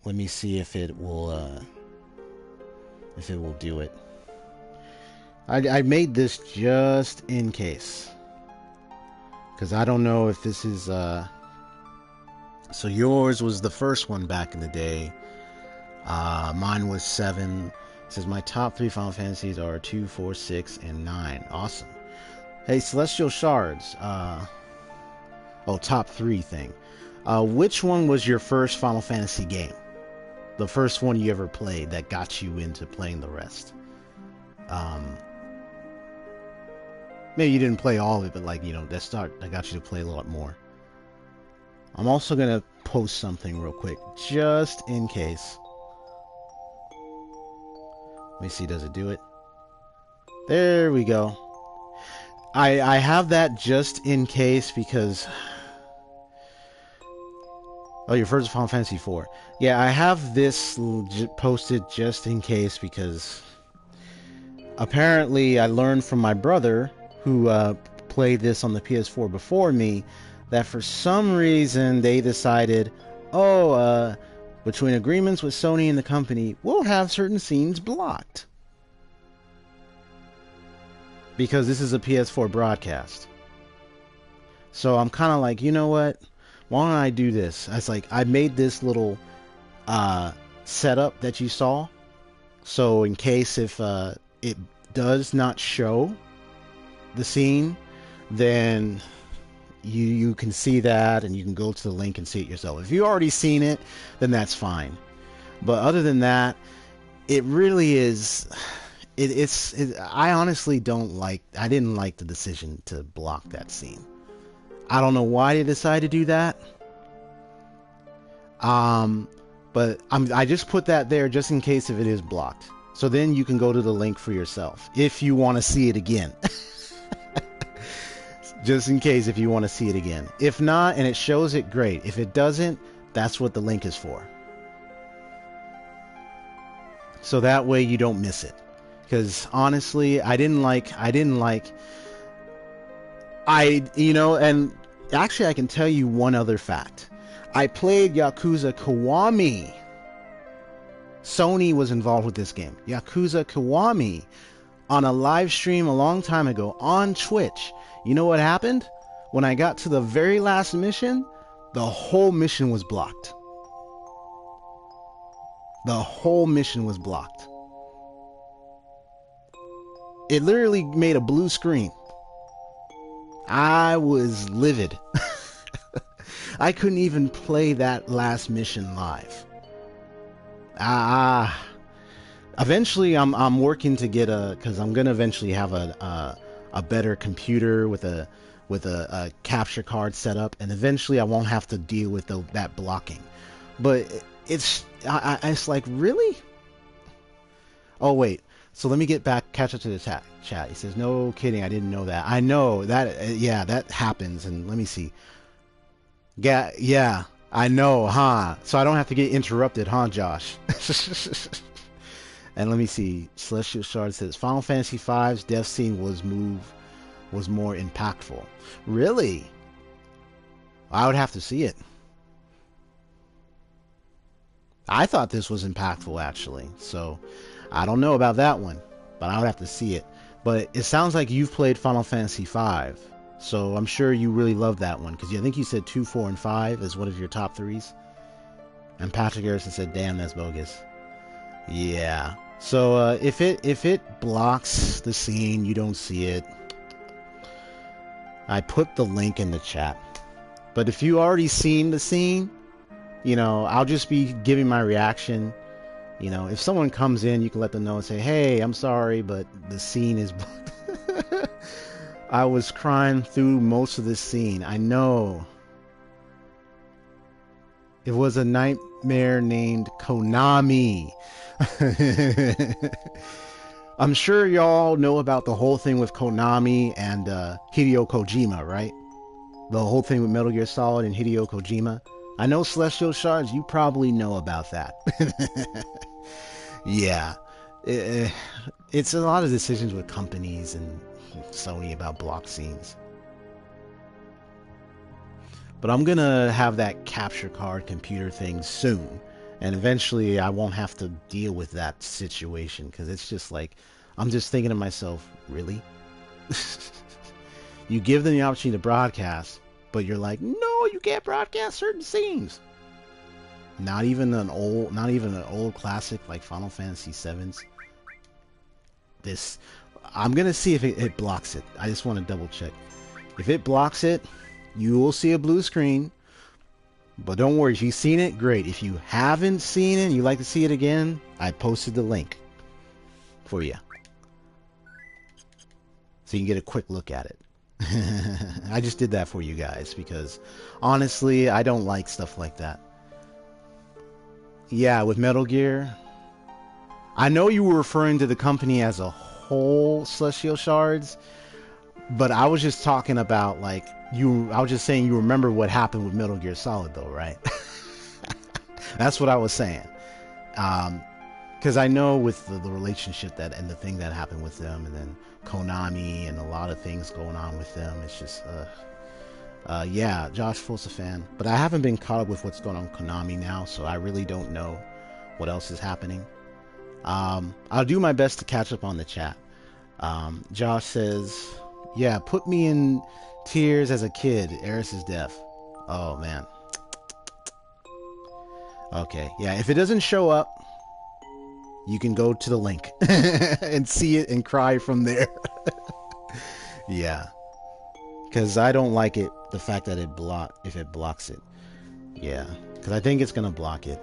[SPEAKER 1] me see if it will do it. I made this just in case, because I don't know if this is, so yours was the first one back in the day. Mine was 7. It says my top 3 Final Fantasies are 2, 4, 6, and 9. Awesome. Hey, Celestial Shards. Oh, top 3 thing. Which one was your first Final Fantasy game? The first one you ever played that got you into playing the rest? Maybe you didn't play all of it, but like, you know, that got you to play a lot more. I'm also gonna post something real quick, just in case. Let me see, does it do it? There we go. I have that just in case because... Oh, your first Final Fantasy IV. Yeah, I have this posted just in case because... Apparently, I learned from my brother, who played this on the PS4 before me, that for some reason they decided, between agreements with Sony and the company, we'll have certain scenes blocked. Because this is a PS4 broadcast. So I'm kind of like, you know what? Why don't I do this? I was like, I made this little setup that you saw. So in case if it does not show the scene, then you can see that and you can go to the link and see it yourself. If you've already seen it, then that's fine. But other than that, it really is... I honestly I didn't like the decision to block that scene. I don't know why they decided to do that. But I just put that there just in case if it is blocked. So then you can go to the link for yourself if you want to see it again. Just in case if you want to see it again. If not, and it shows it, great. If it doesn't, that's what the link is for. So that way you don't miss it. Because honestly, and actually I can tell you one other fact. I played Yakuza Kiwami. Sony was involved with this game. Yakuza Kiwami on a live stream a long time ago on Twitch. You know what happened? When I got to the very last mission, the whole mission was blocked. The whole mission was blocked. It literally made a blue screen. I was livid. I couldn't even play that last mission live. Eventually I'm working to get because I'm gonna eventually have a better computer with a capture card set up, and eventually I won't have to deal with that blocking. But it's like, really? Oh wait, so let me catch up to the chat. He says, no kidding, I didn't know that. I know that, yeah, that happens. And let me see. Yeah, I know, huh? So I don't have to get interrupted, huh, Josh? And let me see. Celestial Shard says Final Fantasy V's death scene was more impactful. Really? I would have to see it. I thought this was impactful, actually. So I don't know about that one, but I would have to see it. But it sounds like you've played Final Fantasy V, so I'm sure you really love that one, because I think you said 2, 4, and 5 as one of your top 3s. And Patrick Harrison said, damn, that's bogus. Yeah. So if it blocks the scene, you don't see it. I put the link in the chat. But if you already seen the scene, I'll just be giving my reaction. If someone comes in, you can let them know and say, hey, I'm sorry, but the scene is blocked. I was crying through most of this scene. I know. It was a nightmare named Konami. I'm sure y'all know about the whole thing with Konami and Hideo Kojima, right? The whole thing with Metal Gear Solid and Hideo Kojima. I know, Celestial Shards, you probably know about that. Yeah. eh, it's a lot of decisions with companies and Sony about block scenes. But I'm gonna have that capture card computer thing soon, and eventually I won't have to deal with that situation because it's just like I'm just thinking to myself, really? You give them the opportunity to broadcast, but you're like, no, you can't broadcast certain scenes. Not even an old classic like Final Fantasy VII's. This, I'm gonna see if it blocks it. I just want to double check. If it blocks it, you will see a blue screen. But don't worry, if you've seen it, great. If you haven't seen it and you'd like to see it again, I posted the link for you. So you can get a quick look at it. I just did that for you guys because honestly, I don't like stuff like that. Yeah, with Metal Gear, I know you were referring to the company as a whole, Celestial Shards, but I was just talking about like I was just saying you remember what happened with Metal Gear Solid though, right? That's what I was saying. Because I know with the relationship that and the thing that happened with them, and then Konami and a lot of things going on with them, it's just yeah, Josh Full's a fan, but I haven't been caught up with what's going on with Konami now, so I really don't know what else is happening. I'll do my best to catch up on the chat. Josh says, yeah, put me in tears as a kid. Aeris is deaf. Oh, man. Okay, yeah, if it doesn't show up, you can go to the link and see it and cry from there. Yeah. Because I don't like it, the fact that if it blocks it. Yeah, because I think it's going to block it.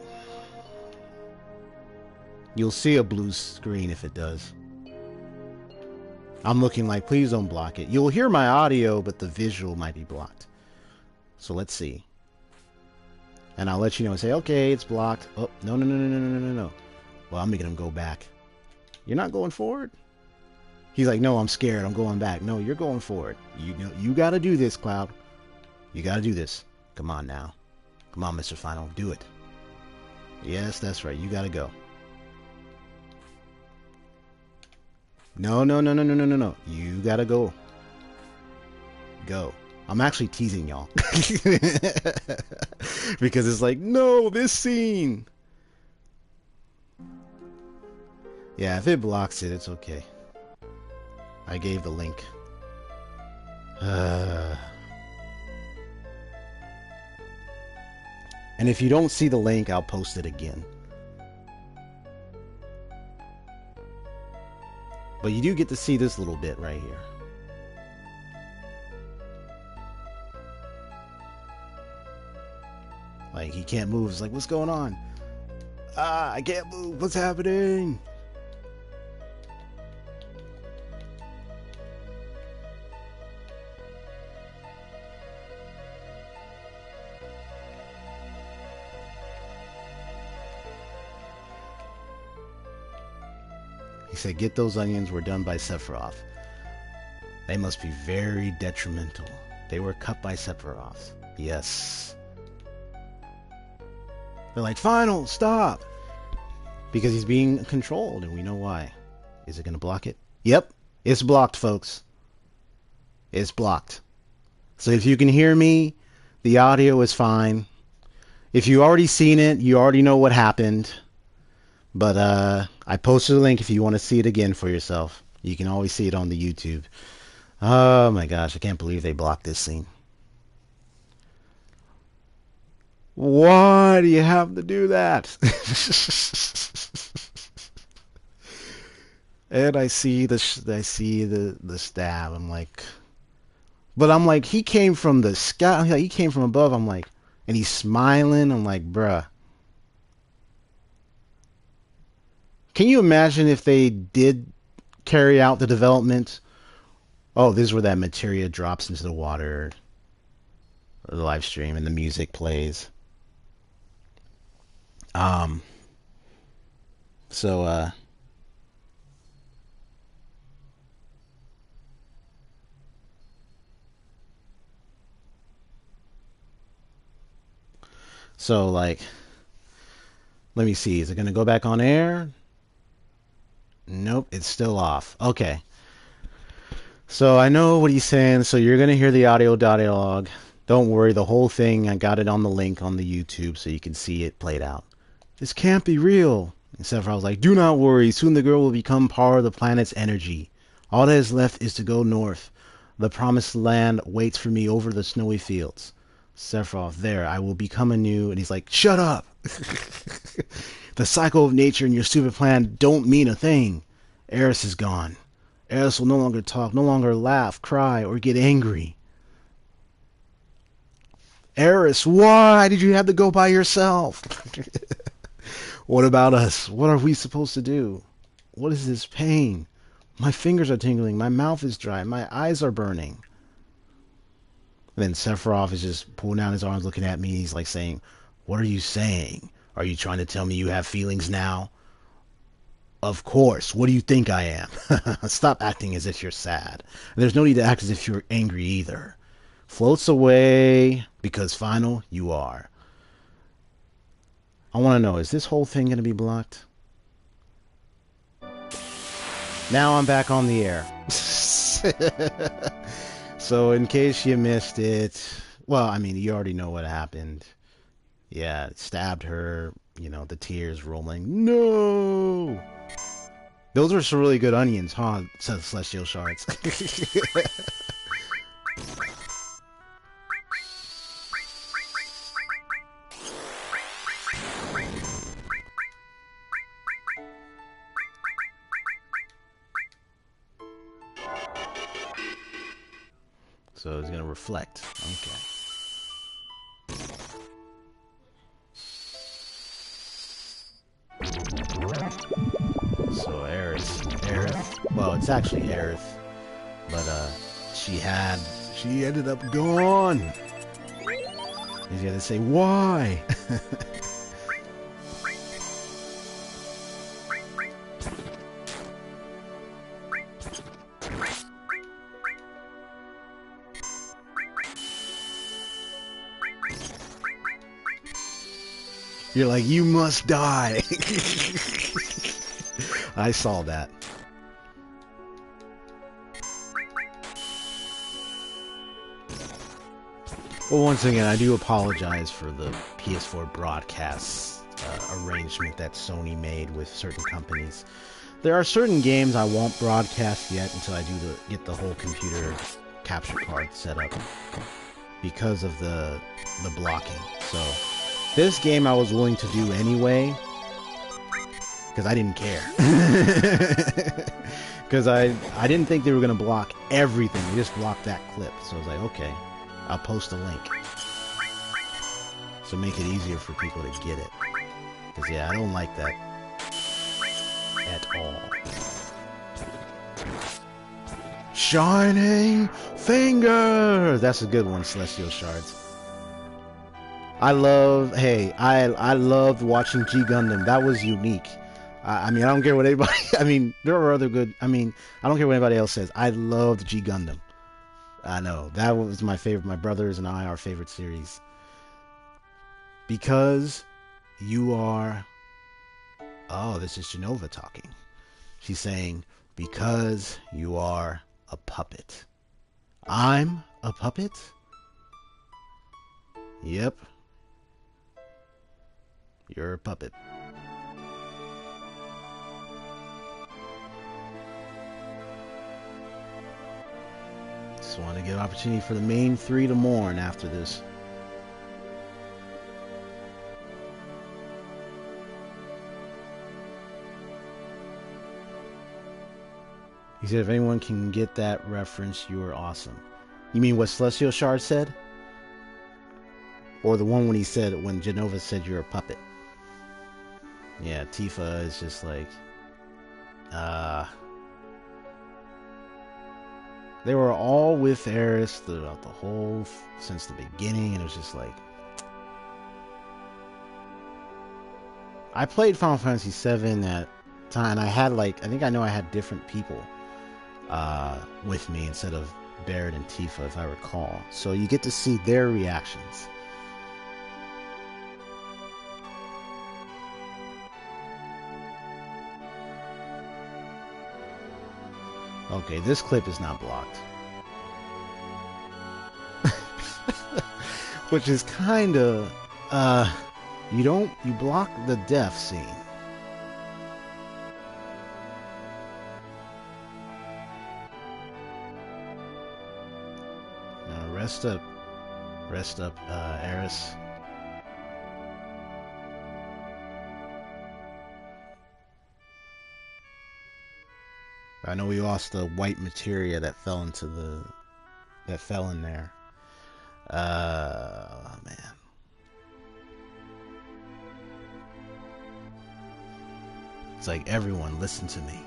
[SPEAKER 1] You'll see a blue screen if it does. I'm looking like, please don't block it. You'll hear my audio, but the visual might be blocked. So let's see. And I'll let you know and say, okay, it's blocked. Oh, no. Well, I'm making him go back. You're not going forward? He's like, no, I'm scared. I'm going back. No, you're going forward. You got to do this, Cloud. You got to do this. Come on now. Come on, Mr. Final. Do it. Yes, that's right. You got to go. No. You got to go. Go. I'm actually teasing y'all. Because it's like, no, this scene. Yeah, if it blocks it, it's okay. I gave the link. And if you don't see the link, I'll post it again. But you do get to see this little bit right here. Like, he can't move. It's like, what's going on? I can't move. What's happening? He said, get those onions were done by Sephiroth. They must be very detrimental. They were cut by Sephiroth. Yes. They're like, Final, stop! Because he's being controlled, and we know why. Is it going to block it? Yep, it's blocked, folks. It's blocked. So if you can hear me, the audio is fine. If you already seen it, you already know what happened. But I posted a link if you want to see it again for yourself. You can always see it on the YouTube. Oh my gosh, I can't believe they blocked this scene. Why do you have to do that? And I see the stab. I'm like, but I'm like, he came from the sky. He came from above. I'm like, and he's smiling. I'm like, bruh. Can you imagine if they did carry out the development? Oh, this is where that materia drops into the water, or the live stream, and the music plays. So like, let me see. Is it going to go back on air? Nope, it's still off. Okay. So I know what he's saying. So you're going to hear the audio dialogue. Don't worry, the whole thing, I got it on the link on the YouTube so you can see it played out. This can't be real. And Sephiroth was like, do not worry. Soon the girl will become part of the planet's energy. All that is left is to go north. The promised land waits for me over the snowy fields. Sephiroth, there, I will become anew. And he's like, shut up. The cycle of nature and your stupid plan don't mean a thing. Aeris is gone. Aeris will no longer talk, no longer laugh, cry, or get angry. Aeris, why did you have to go by yourself? What about us? What are we supposed to do? What is this pain? My fingers are tingling, my mouth is dry, my eyes are burning. And then Sephiroth is just pulling down his arms looking at me. He's like saying, what are you saying? Are you trying to tell me you have feelings now? Of course. What do you think I am? Stop acting as if you're sad. There's no need to act as if you're angry either. Floats away because final you are. I want to know, is this whole thing going to be blocked? Now I'm back on the air. So in case you missed it, well, I mean, you already know what happened. Yeah, stabbed her, you know, the tears rolling. No! Those are some really good onions, huh? Celestial shards. So it's gonna reflect. Okay. So Aerith. Well, it's actually Aerith, but she ended up gone. He's gonna say why. You're like, you must die. I saw that. Well, once again, I do apologize for the PS4 broadcast arrangement that Sony made with certain companies. There are certain games I won't broadcast yet until I get the whole computer capture card set up because of the blocking. So this game I was willing to do anyway because I didn't care. Because I didn't think they were going to block everything. They just blocked that clip. So I was like, okay, I'll post a link. So make it easier for people to get it. Because, yeah, I don't like that at all. Shining Finger! That's a good one, Celestial Shards. I loved watching G Gundam. That was unique. I mean, I don't care what anybody... I mean, there were other good... I mean, I don't care what anybody else says. I loved G Gundam. I know. That was my favorite. My brothers and I, our favorite series. Because you are... Oh, this is Genova talking. She's saying, because you are a puppet. I'm a puppet? Yep. You're a puppet. Just want to give opportunity for the main three to mourn after this. He said, if anyone can get that reference, you are awesome. You mean what Celestial Shard said? Or the one when he said, when Genova said you're a puppet? Yeah, Tifa is just like, they were all with Aeris throughout the whole, since the beginning, and it was just like, I played Final Fantasy VII at time, and I had like, I know I had different people with me instead of Barrett and Tifa, if I recall. So you get to see their reactions. Okay, this clip is not blocked. Which is kinda, you block the death scene. Now rest up, Aeris. I know we lost the white materia that fell into that fell in there. Man. It's like, everyone, listen to me.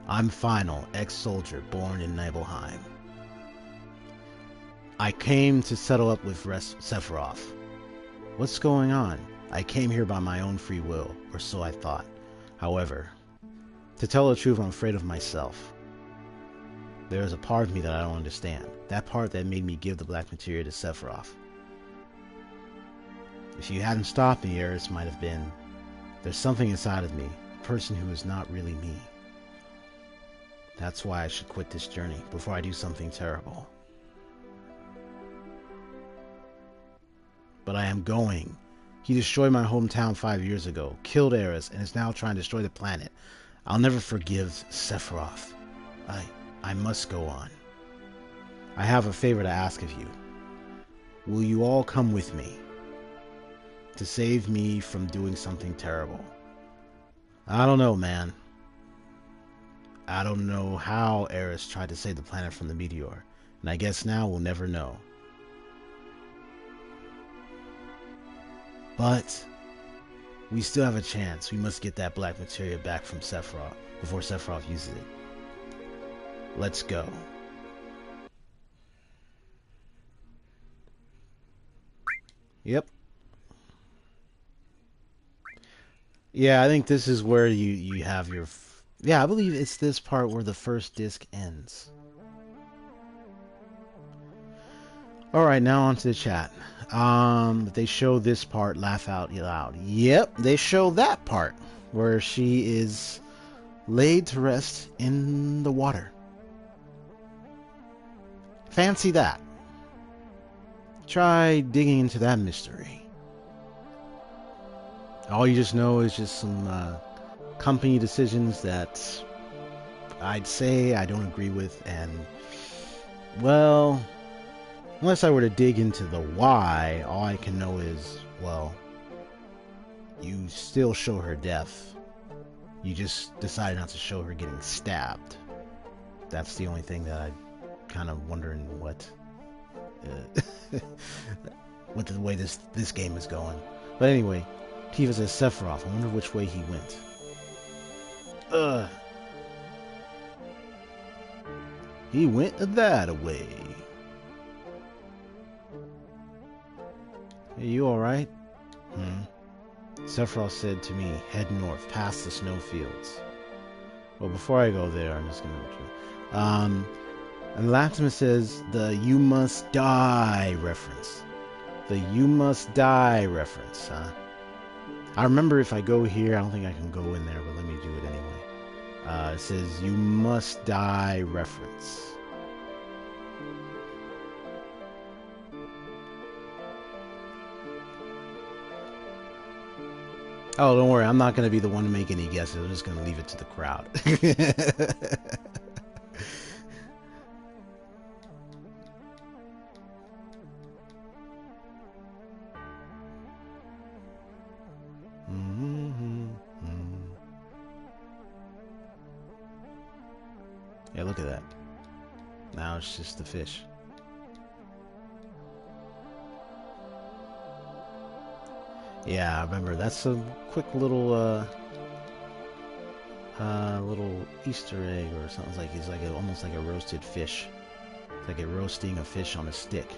[SPEAKER 1] I'm Final, ex-soldier, born in Nibelheim. I came to settle up with Sephiroth. What's going on? I came here by my own free will, or so I thought. However, to tell the truth, I'm afraid of myself. There is a part of me that I don't understand. That part that made me give the black materia to Sephiroth. If you hadn't stopped me, Aeris might have been. There's something inside of me, a person who is not really me. That's why I should quit this journey before I do something terrible. But I am going. He destroyed my hometown 5 years ago, killed Aeris, and is now trying to destroy the planet. I'll never forgive Sephiroth. I must go on. I have a favor to ask of you. Will you all come with me to save me from doing something terrible? I don't know, man. I don't know how Aeris tried to save the planet from the meteor, and I guess now we'll never know. But we still have a chance. We must get that black materia back from Sephiroth before Sephiroth uses it. Let's go. Yep. Yeah, I think this is where you have your... Yeah, I believe it's this part where the first disc ends. Alright, now on to the chat. They show this part, laugh out loud. Yep, they show that part where she is laid to rest in the water. Fancy that. Try digging into that mystery. All you just know is just some company decisions that I'd say I don't agree with, and, well, unless I were to dig into the why, all I can know is, well, you still show her death. You just decided not to show her getting stabbed. That's the only thing that I'm kind of wondering what with the way this game is going. But anyway, Tifa says Sephiroth. I wonder which way he went. He went that way. Hey, you alright? Sephiroth said to me, head north, past the snowfields. Well, before I go there, I'm just gonna... and Latimus says, the you must die reference. The you must die reference, huh? I remember if I go here, I don't think I can go in there, but let me do it anyway. It says, you must die reference. Oh, don't worry. I'm not going to be the one to make any guesses. I'm just going to leave it to the crowd. Yeah, look at that. Now it's just the fish. Yeah, I remember. That's a quick little little Easter egg or something. It's like almost like a roasted fish. It's like a roasting a fish on a stick.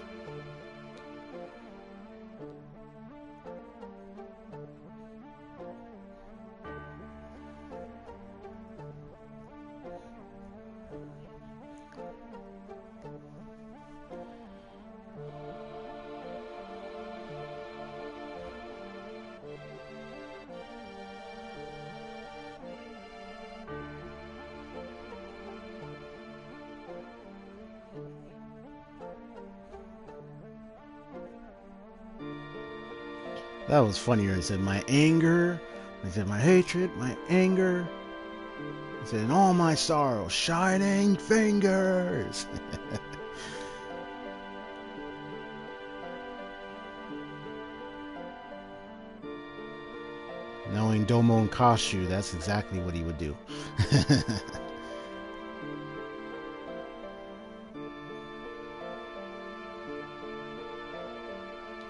[SPEAKER 1] That was funnier. He said my anger. He said my hatred, my anger. He said and all my sorrow, shining fingers. Knowing Domon Kashu, that's exactly what he would do.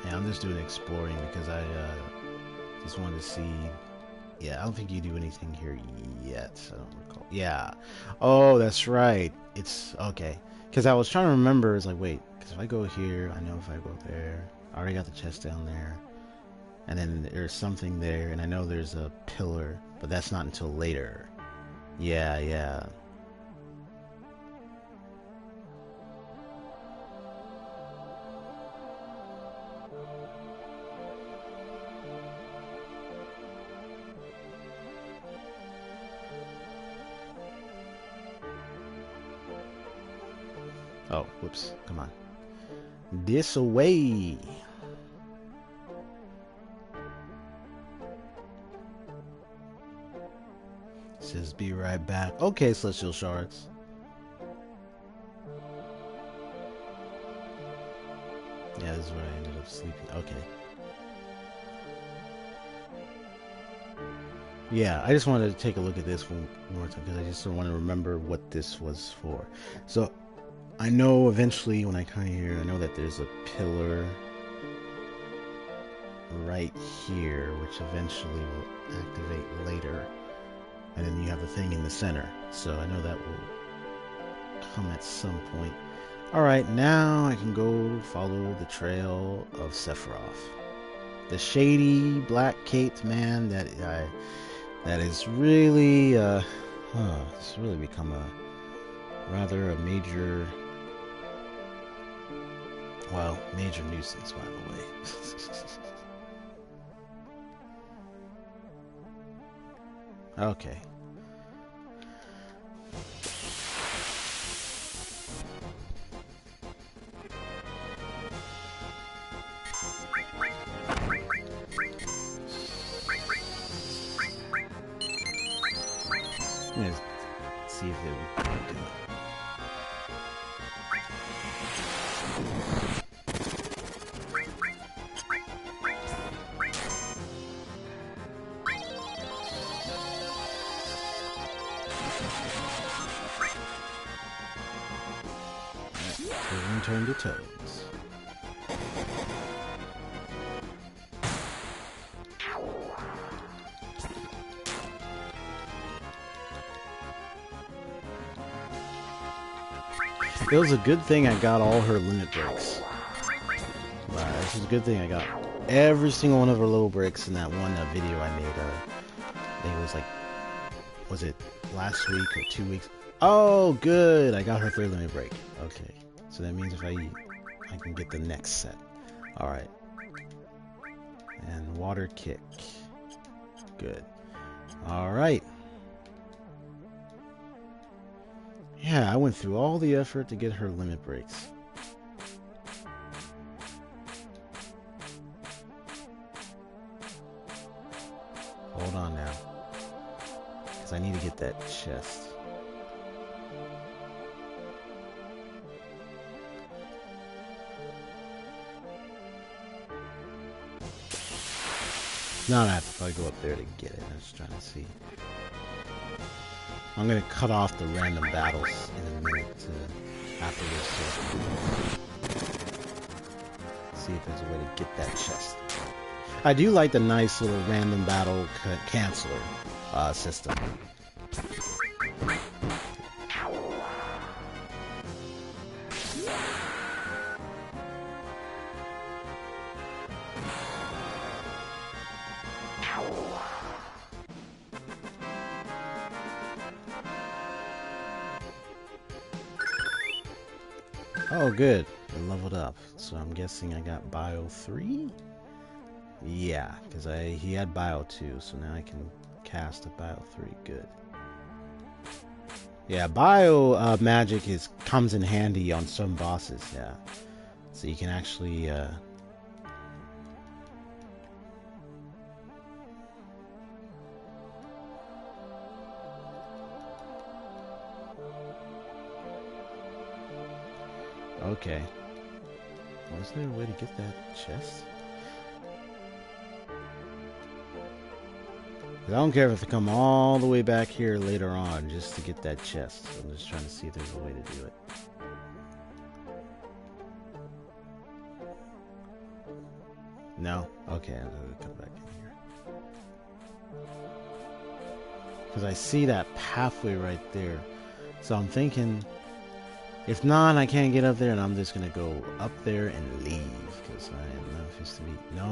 [SPEAKER 1] Yeah, I'm just doing exploring because I just wanted to see. Yeah, I don't think you do anything here yet. I don't recall. Yeah. Oh, that's right. It's okay. Because I was trying to remember. It's like, wait. Because if I go here, I know if I go there. I already got the chest down there. And then there's something there. And I know there's a pillar. But that's not until later. Yeah, yeah. Oh, whoops. Come on. This away. Says be right back. Okay, Celestial Shards. Yeah, this is where I ended up sleeping. Okay. Yeah, I just wanted to take a look at this one more time because I just want to remember what this was for. So, I know eventually when I come here, I know that there's a pillar right here, which eventually will activate later. And then you have the thing in the center. So I know that will come at some point. Alright, now I can go follow the trail of Sephiroth. The shady, black-caped man that is really, it's really become a major... Well, major nuisance, by the way. Okay. Let's see if it would do it. Turn to toes. It was a good thing I got all her limit breaks. This is a good thing I got every single one of her little breaks in that one video I made. I think it was like, was it last week or 2 weeks? Oh, good! I got her third limit break. Okay. So that means if I can get the next set. Alright. And water kick. Good. Alright. Yeah, I went through all the effort to get her limit breaks. Hold on now. Because I need to get that chest. Now I have to probably go up there to get it. I'm just trying to see. I'm gonna cut off the random battles in a minute after this. See if there's a way to get that chest. I do like the nice little random battle canceller system. Oh, good. I leveled up. So I'm guessing I got Bio 3? Yeah, because he had Bio 2, so now I can cast a Bio 3. Good. Yeah, Bio magic comes in handy on some bosses, yeah. So you can actually Okay. Was there a way to get that chest? I don't care if I come all the way back here later on just to get that chest. So I'm just trying to see if there's a way to do it. No? Okay, I'm going to come back in here. Because I see that pathway right there. So I'm thinking, if not, I can't get up there, and I'm just going to go up there and leave. Because I am not supposed to be... No.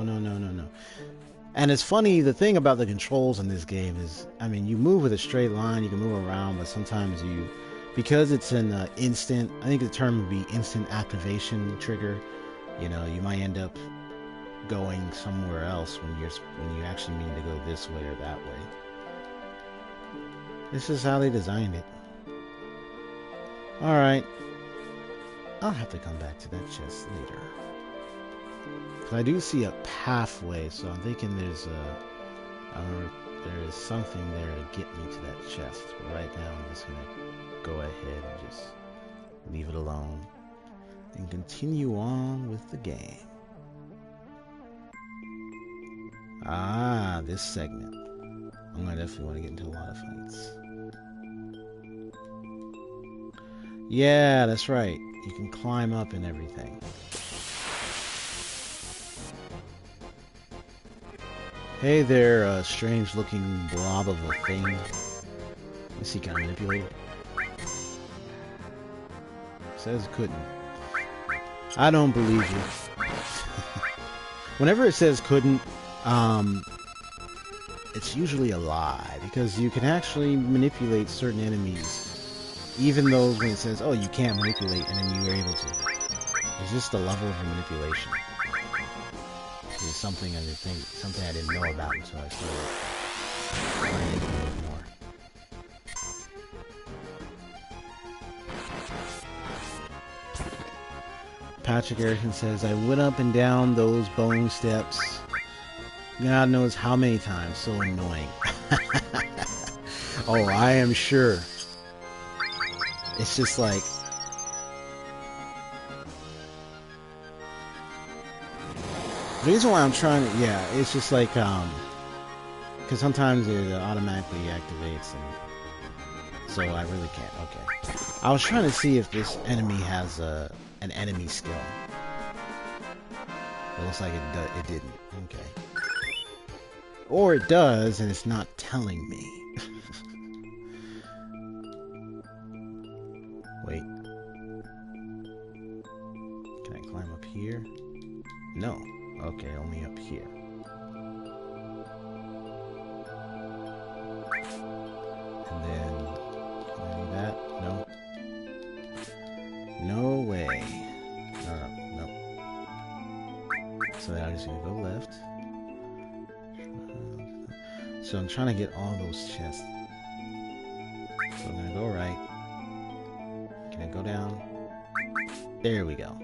[SPEAKER 1] And it's funny, the thing about the controls in this game is, I mean, you move with a straight line, you can move around, but sometimes you... Because it's an instant... I think the term would be instant activation trigger. You know, you might end up going somewhere else when you actually mean to go this way or that way. This is how they designed it. Alright. I'll have to come back to that chest later. Because I do see a pathway, so I'm thinking there is something there to get me to that chest. But right now I'm just going to go ahead and just leave it alone and continue on with the game. Ah, this segment. I'm going to definitely want to get into a lot of fights. Yeah, that's right. You can climb up and everything. Hey there, strange looking blob of a thing. Let's see, can I manipulate it? Says couldn't. I don't believe you. Whenever it says couldn't, it's usually a lie, because you can actually manipulate certain enemies, even those when it says, oh, you can't manipulate, and then you're able to. It's just the level of manipulation. It's something I didn't know about until I started playing it a little more. Patrick Erickson says, I went up and down those bone steps. God knows how many times. So annoying. Oh, I am sure. It's just like... The reason why I'm trying to... Yeah, it's just like... Because sometimes it automatically activates, and so I really can't. Okay. I was trying to see if this enemy has an enemy skill. It looks like it didn't. Okay. Or it does, and it's not telling me. Wait. Can I climb up here? No. Okay, only up here. And then... Can I do that? No. No way. No. So then I'm just gonna go left. So I'm trying to get all those chests. So I'm gonna go right. Can I go down? There we go.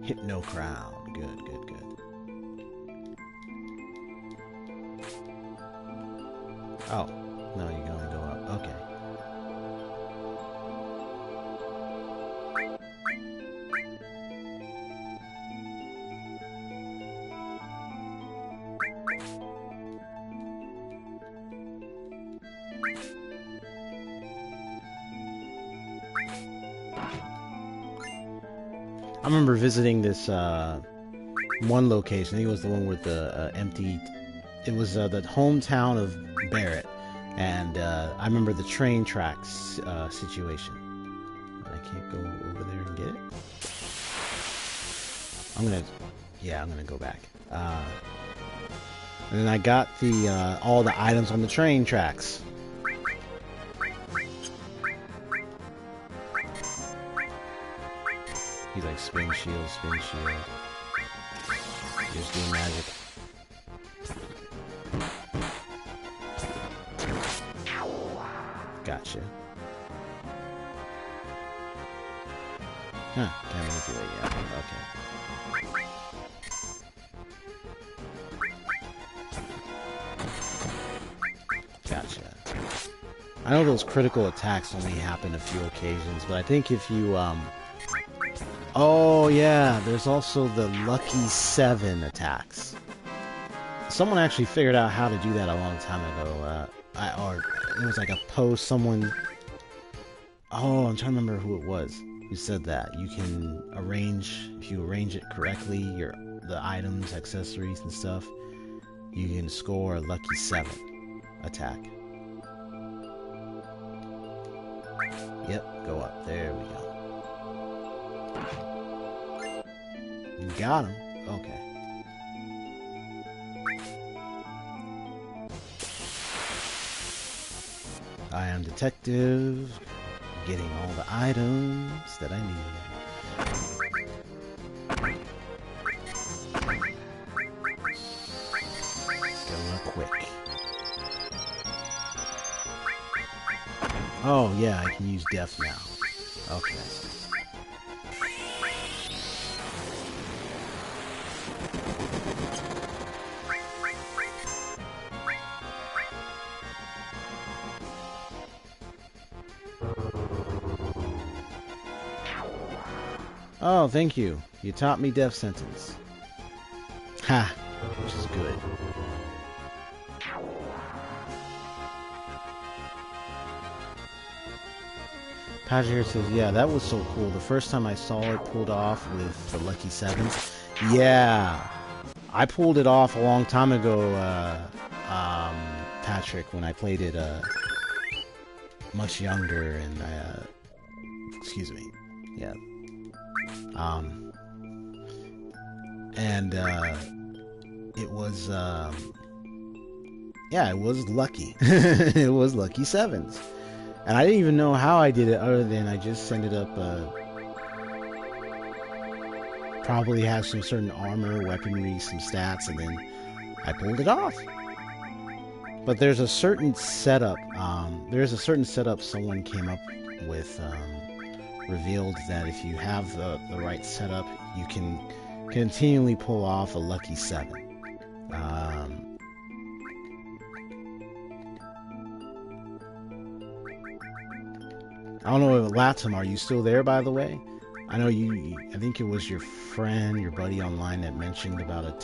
[SPEAKER 1] Hypno crown. Good. Oh, no, you can only go up. Okay. I remember visiting this one location. I think it was the one with the empty... It was the hometown of Barrett. And I remember the train tracks situation. I can't go over there and get it. I'm gonna go back. And then I got the all the items on the train tracks. He's like spin shield. Just doing magic. Gotcha. Huh, can't manipulate yet. Okay. Gotcha. I know those critical attacks only happen a few occasions, but I think if you, oh yeah, there's also the Lucky 7 attacks. Someone actually figured out how to do that a long time ago. Or it was like a post, someone... Oh, I'm trying to remember who it was who said that. You can arrange, if you arrange it correctly, the items, accessories, and stuff, you can score a Lucky 7 attack. Yep, go up. There we go. You got him. Okay. I am detective, getting all the items that I need. Let's go real quick. Oh yeah, I can use death now. Okay. Oh, thank you. You taught me death sentence. Ha! Which is good. Patrick here says, yeah, that was so cool. The first time I saw it pulled off with the Lucky 7s. Yeah! I pulled it off a long time ago, Patrick, when I played it, much younger, and excuse me. Yeah. It was, yeah, it was lucky. It was Lucky 7s. And I didn't even know how I did it other than I just ended up, probably have some certain armor, weaponry, some stats, and then I pulled it off. But there's a certain setup, someone came up with, revealed that if you have the right setup, you can continually pull off a Lucky 7. I don't know if Latim, are you still there, by the way? I know I think it was your friend, your buddy online that mentioned about a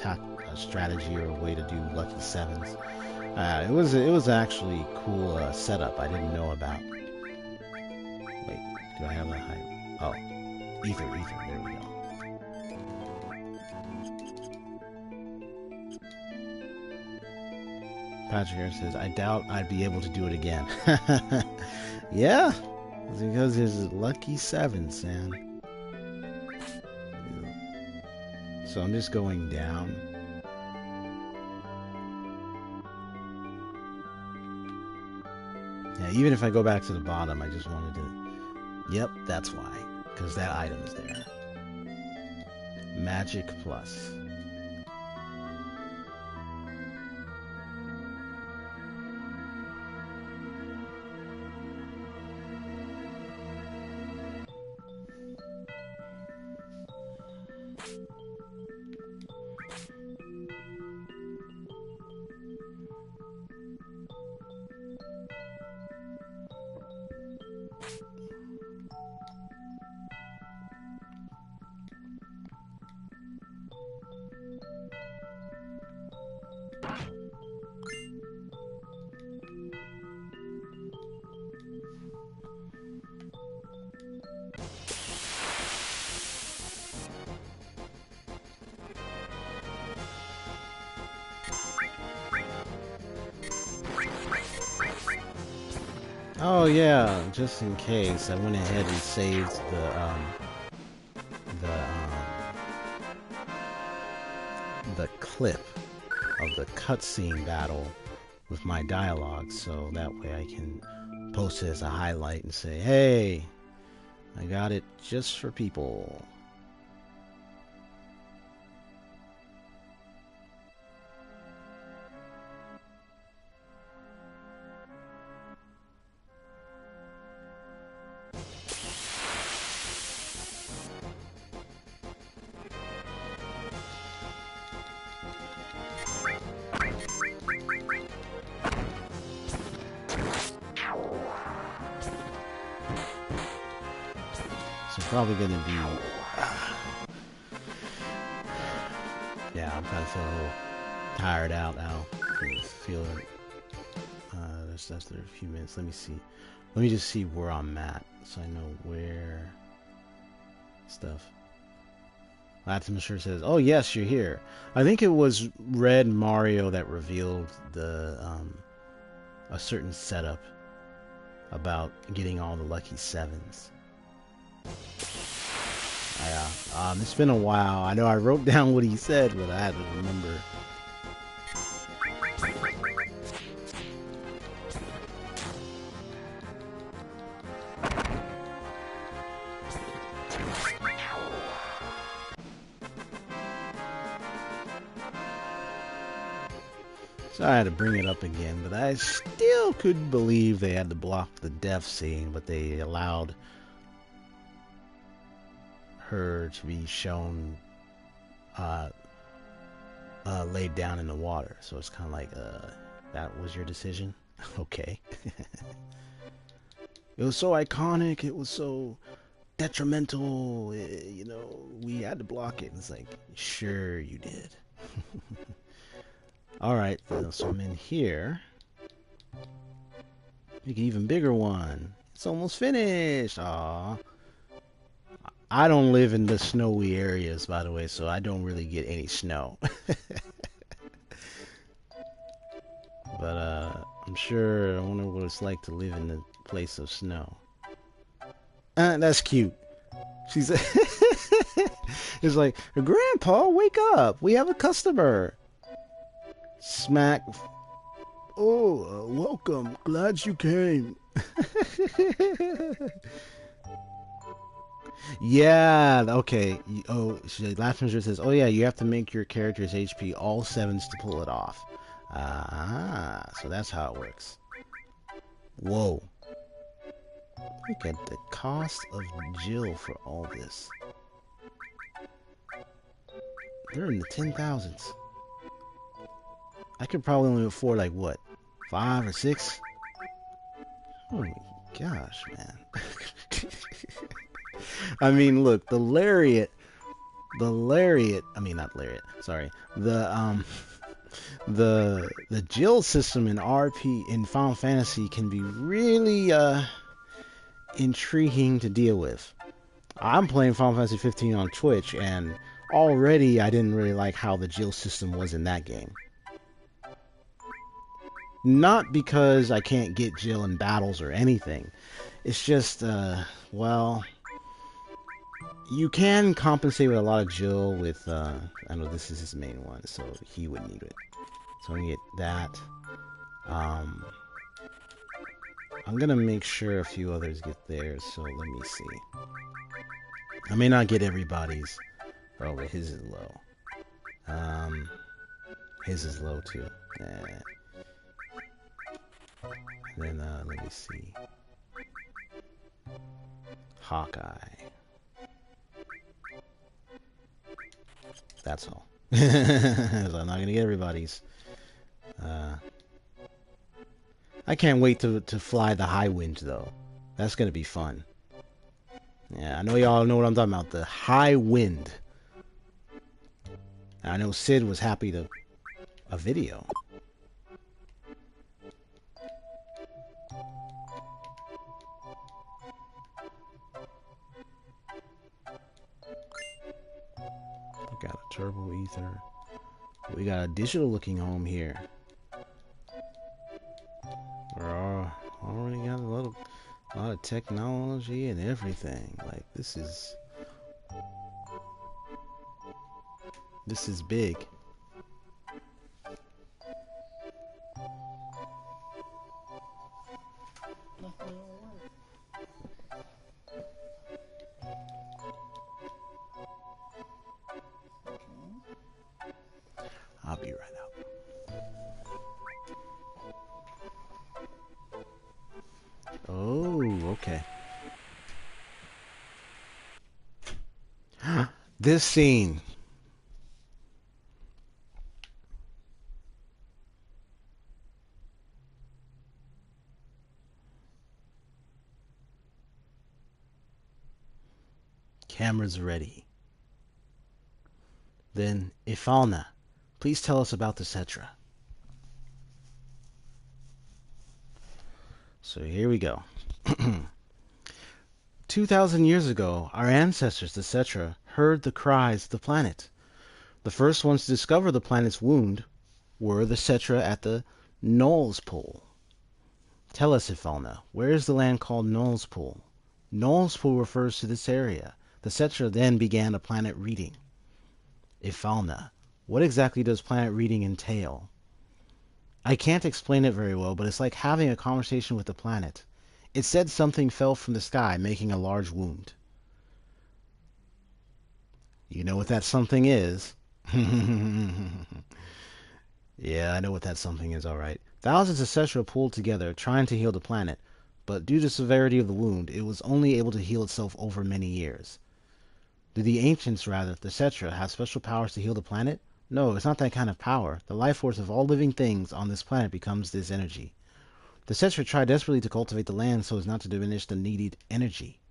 [SPEAKER 1] strategy or a way to do Lucky 7s. It was actually a cool setup I didn't know about. Wait, do I have a high? Oh, ether, there we go. Patrick here says, I doubt I'd be able to do it again. Yeah, it's because there's Lucky 7s, man. So I'm just going down. Yeah, even if I go back to the bottom, I just wanted to... Yep, that's why. Because that item's there. Magic Plus. Oh yeah, just in case, I went ahead and saved the clip of the cutscene battle with my dialogue, so that way I can post it as a highlight and say, hey, I got it just for people. So probably gonna be. Yeah, I'm kind of feeling a little tired out now. Feeling. That's after a few minutes. Let me see. Let me just see where I'm at, so I know where stuff. Atmosphere says, "Oh yes, you're here." I think it was Red Mario that revealed the a certain setup about getting all the lucky sevens. It's been a while. I know I wrote down what he said, but I had to remember. So I had to bring it up again, but I still couldn't believe they had to block the death scene, but they allowed her to be shown laid down in the water. So it's kind of like, that was your decision? Okay. It was so iconic, it was so detrimental, you know, we had to block it. It's like, sure you did. Alright, so I'm in here. Make an even bigger one. It's almost finished. Aww. I don't live in the snowy areas, by the way, so I don't really get any snow. But I'm sure, I wonder what it's like to live in the place of snow. That's cute. She's it's like, Grandpa, wake up. We have a customer. Smack. Oh, welcome. Glad you came. Yeah, okay. Oh, Laughter says, oh yeah, you have to make your character's HP all 7s to pull it off. Ah, so that's how it works. Whoa. Look at the cost of Jill for all this. They're in the 10,000s. I could probably only afford like what? 5 or 6? Oh my gosh, man. I mean, look, the lariat, I mean, not lariat, sorry. The Jill system in in Final Fantasy can be really intriguing to deal with. I'm playing Final Fantasy 15 on Twitch, and already I didn't really like how the Jill system was in that game. Not because I can't get Jill in battles or anything. It's just, well, you can compensate with a lot of Jill with, I know this is his main one, so he would need it. So I'm gonna get that. I'm gonna make sure a few others get theirs, so let me see. I may not get everybody's. Oh, but his is low. His is low too. Then, let me see. Hawkeye. That's all. So I'm not gonna get everybody's. I can't wait to fly the high wind though. That's gonna be fun. Yeah, I know y'all know what I'm talking about. The high wind. I know Sid was happy to a video. We got a turbo ether. We got a digital looking home here. We're already got a lot of technology and everything. Like this is big. I'll be right out. Oh, okay. This scene. Cameras ready. Then, Ifalna, please tell us about the Cetra. So here we go. 2,000 years ago, our ancestors, the Cetra, heard the cries of the planet. The first ones to discover the planet's wound were the Cetra at the Knowles Pole. Tell us, Ifalna, where is the land called Knowles Pool? Knowles Pool refers to this area. The Cetra then began a planet reading. Ifalna, what exactly does planet reading entail? I can't explain it very well, but it's like having a conversation with the planet. It said something fell from the sky, making a large wound. You know what that something is? Yeah, I know what that something is, alright. Thousands of Cetra pulled together, trying to heal the planet, but due to the severity of the wound, it was only able to heal itself over many years. Do the ancients, rather, the Cetra, have special powers to heal the planet? No, it's not that kind of power. The life force of all living things on this planet becomes this energy. The Cetra try desperately to cultivate the land so as not to diminish the needed energy.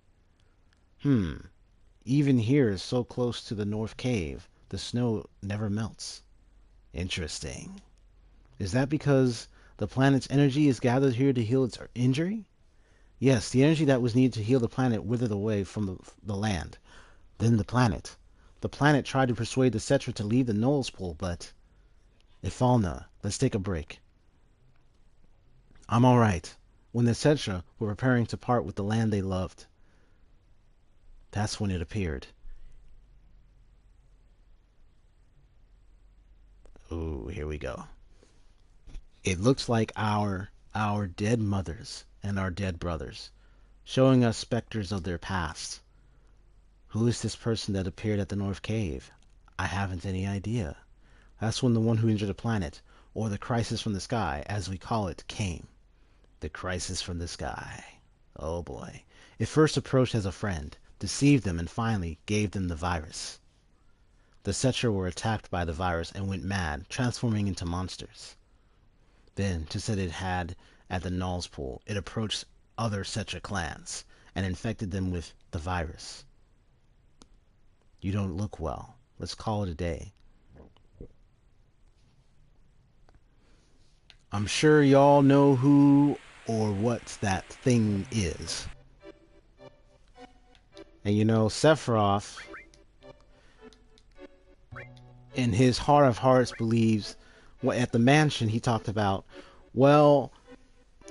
[SPEAKER 1] Even here, so close to the North Cave, the snow never melts. Interesting. Is that because the planet's energy is gathered here to heal its injury? Yes, the energy that was needed to heal the planet withered away from the land. Then the planet. The planet tried to persuade the Cetra to leave the Knowles Pool, but... Ifalna, let's take a break. I'm alright. When the Cetra were preparing to part with the land they loved, that's when it appeared. Ooh, here we go. It looks like our dead mothers and our dead brothers, showing us specters of their past. Who is this person that appeared at the North Cave? I haven't any idea. That's when the one who injured the planet, or the crisis from the sky, as we call it, came. The crisis from the sky. Oh boy. It first approached as a friend, deceived them, and finally gave them the virus. The Cetra were attacked by the virus and went mad, transforming into monsters. Then, just as it had at the Knowles Pool, it approached other Cetra clans and infected them with the virus. You don't look well. Let's call it a day. I'm sure y'all know who or what that thing is. And you know, Sephiroth, in his heart of hearts, believes, at the mansion he talked about, well,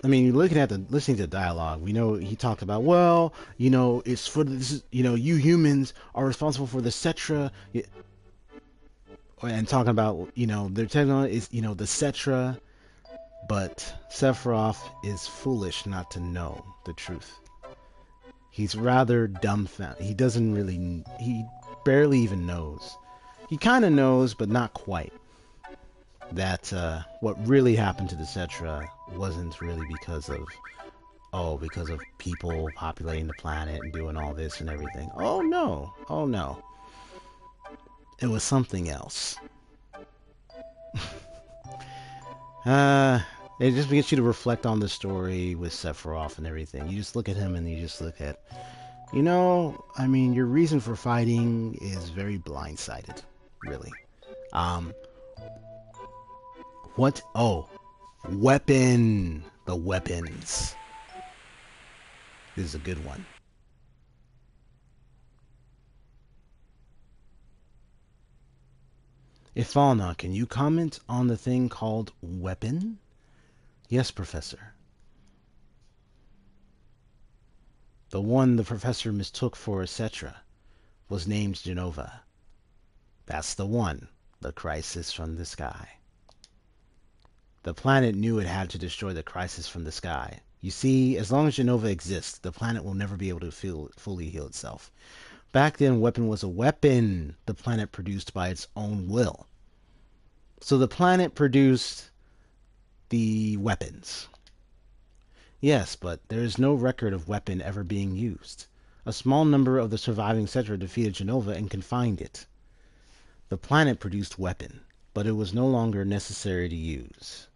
[SPEAKER 1] I mean, listening to the dialogue, we know he talked about, well, you know, it's for this, you know, you humans are responsible for the Cetra, and talking about, you know, their technology is, you know, the Cetra, but Sephiroth is foolish not to know the truth. He's rather dumbfounded. He barely even knows. He kind of knows, but not quite. That what really happened to the Cetra wasn't really because of people populating the planet and doing all this and everything. Oh no. It was something else. It just gets you to reflect on the story with Sephiroth and everything. You just look at him and you just look at, you know, I mean, your reason for fighting is very blindsided, really. What? Oh, weapon. The weapons. This is a good one. Ifalna, can you comment on the thing called weapon? Yes, Professor. The one the Professor mistook for a Cetra was named Genova. That's the one, the crisis from the sky. The planet knew it had to destroy the crisis from the sky. You see, as long as Genova exists, the planet will never be able to fully heal itself. Back then, weapon was a weapon the planet produced by its own will. So the planet produced the weapons. Yes, but there is no record of weapon ever being used. A small number of the surviving Cetra defeated Genova and confined it. The planet produced weapon, but it was no longer necessary to use.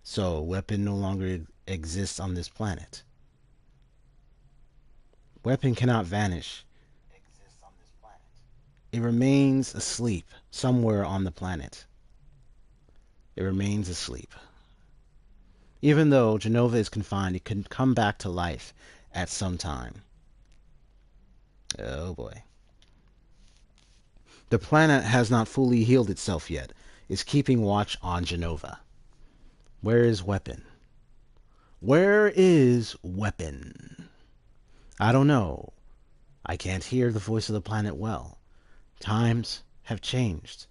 [SPEAKER 1] So, weapon no longer exists on this planet. Weapon cannot vanish. It remains asleep somewhere on the planet. It remains asleep. Even though Genova is confined, it can come back to life at some time. Oh boy. The planet has not fully healed itself yet. It's keeping watch on Genova. Where is Weapon? Where is Weapon? I don't know. I can't hear the voice of the planet well. Times have changed.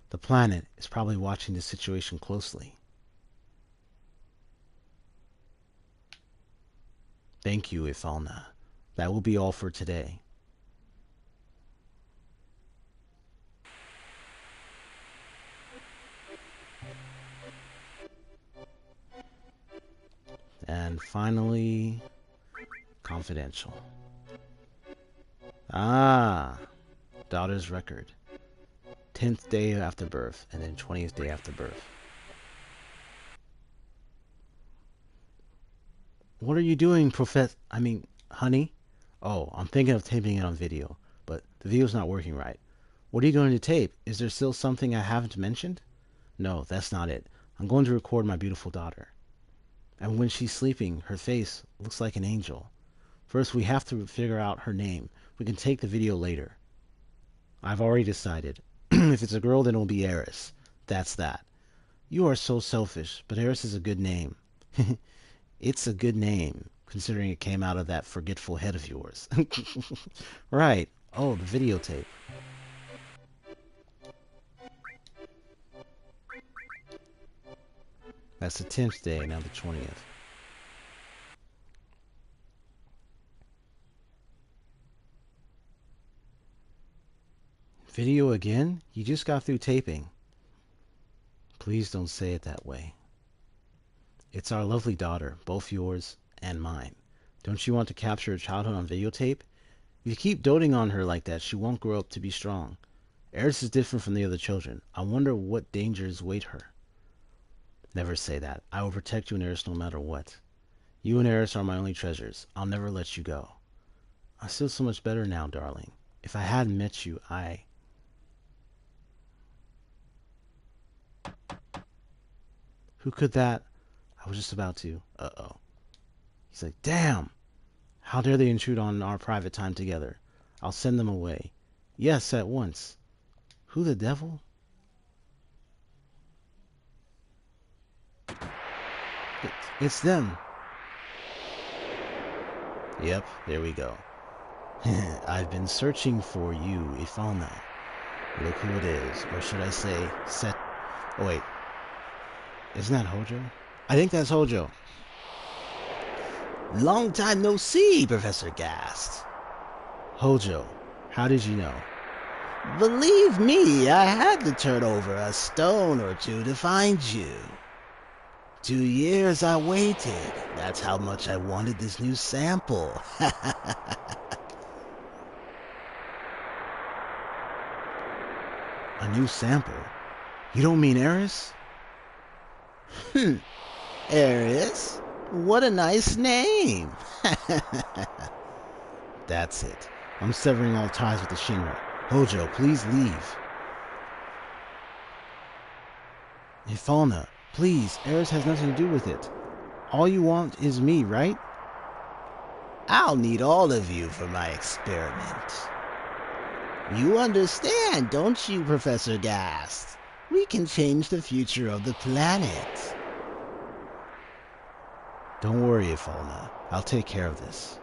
[SPEAKER 1] The planet is probably watching the situation closely. Thank you, Ifalna. That will be all for today. And finally, confidential. Daughter's record. 10th day after birth, and then 20th day after birth. What are you doing, honey? Oh, I'm thinking of taping it on video, but the video's not working right. What are you going to tape? Is there still something I haven't mentioned? No, that's not it. I'm going to record my beautiful daughter. And when she's sleeping, her face looks like an angel. First, we have to figure out her name. We can take the video later. I've already decided. If it's a girl, then it'll be Aeris. That's that. You are so selfish, but Aeris is a good name. It's a good name, considering it came out of that forgetful head of yours. Right. Oh, the videotape. That's the 10th day, now the 20th. Video again? You just got through taping. Please don't say it that way. It's our lovely daughter, both yours and mine. Don't you want to capture her childhood on videotape? If you keep doting on her like that, she won't grow up to be strong. Aerith is different from the other children. I wonder what dangers await her. Never say that. I will protect you and Aerith no matter what. You and Aerith are my only treasures. I'll never let you go. I feel so much better now, darling. If I hadn't met you, Who could that? I was just about to. Uh-oh. He's like, damn! How dare they intrude on our private time together? I'll send them away. Yes, at once. Who the devil? It's them. Yep, there we go. I've been searching for you, Ifalna. Look who it is. Or should I say, Set... Oh, wait. Isn't that Hojo? I think that's Hojo. Long time no see, Professor Gast. Hojo, how did you know? Believe me, I had to turn over a stone or two to find you. 2 years I waited. That's how much I wanted this new sample. A new sample? You don't mean Aeris? Aeris? What a nice name. That's it. I'm severing all ties with the Shinra. Hojo, please leave. Ifalna, please, Aeris has nothing to do with it. All you want is me, right? I'll need all of you for my experiment. You understand, don't you, Professor Gast? We can change the future of the planet. Don't worry, Ifalna. I'll take care of this.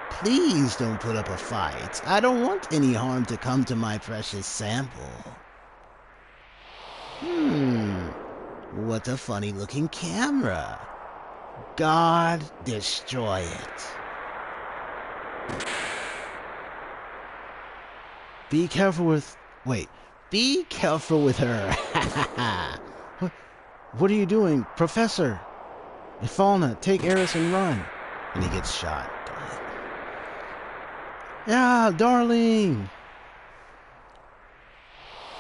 [SPEAKER 1] Please don't put up a fight. I don't want any harm to come to my precious sample. What a funny-looking camera. God, destroy it. Be careful with... Wait. Be careful with her. What are you doing? Professor! Ifalna, take Aeris and run. And he gets shot. Yeah, darling!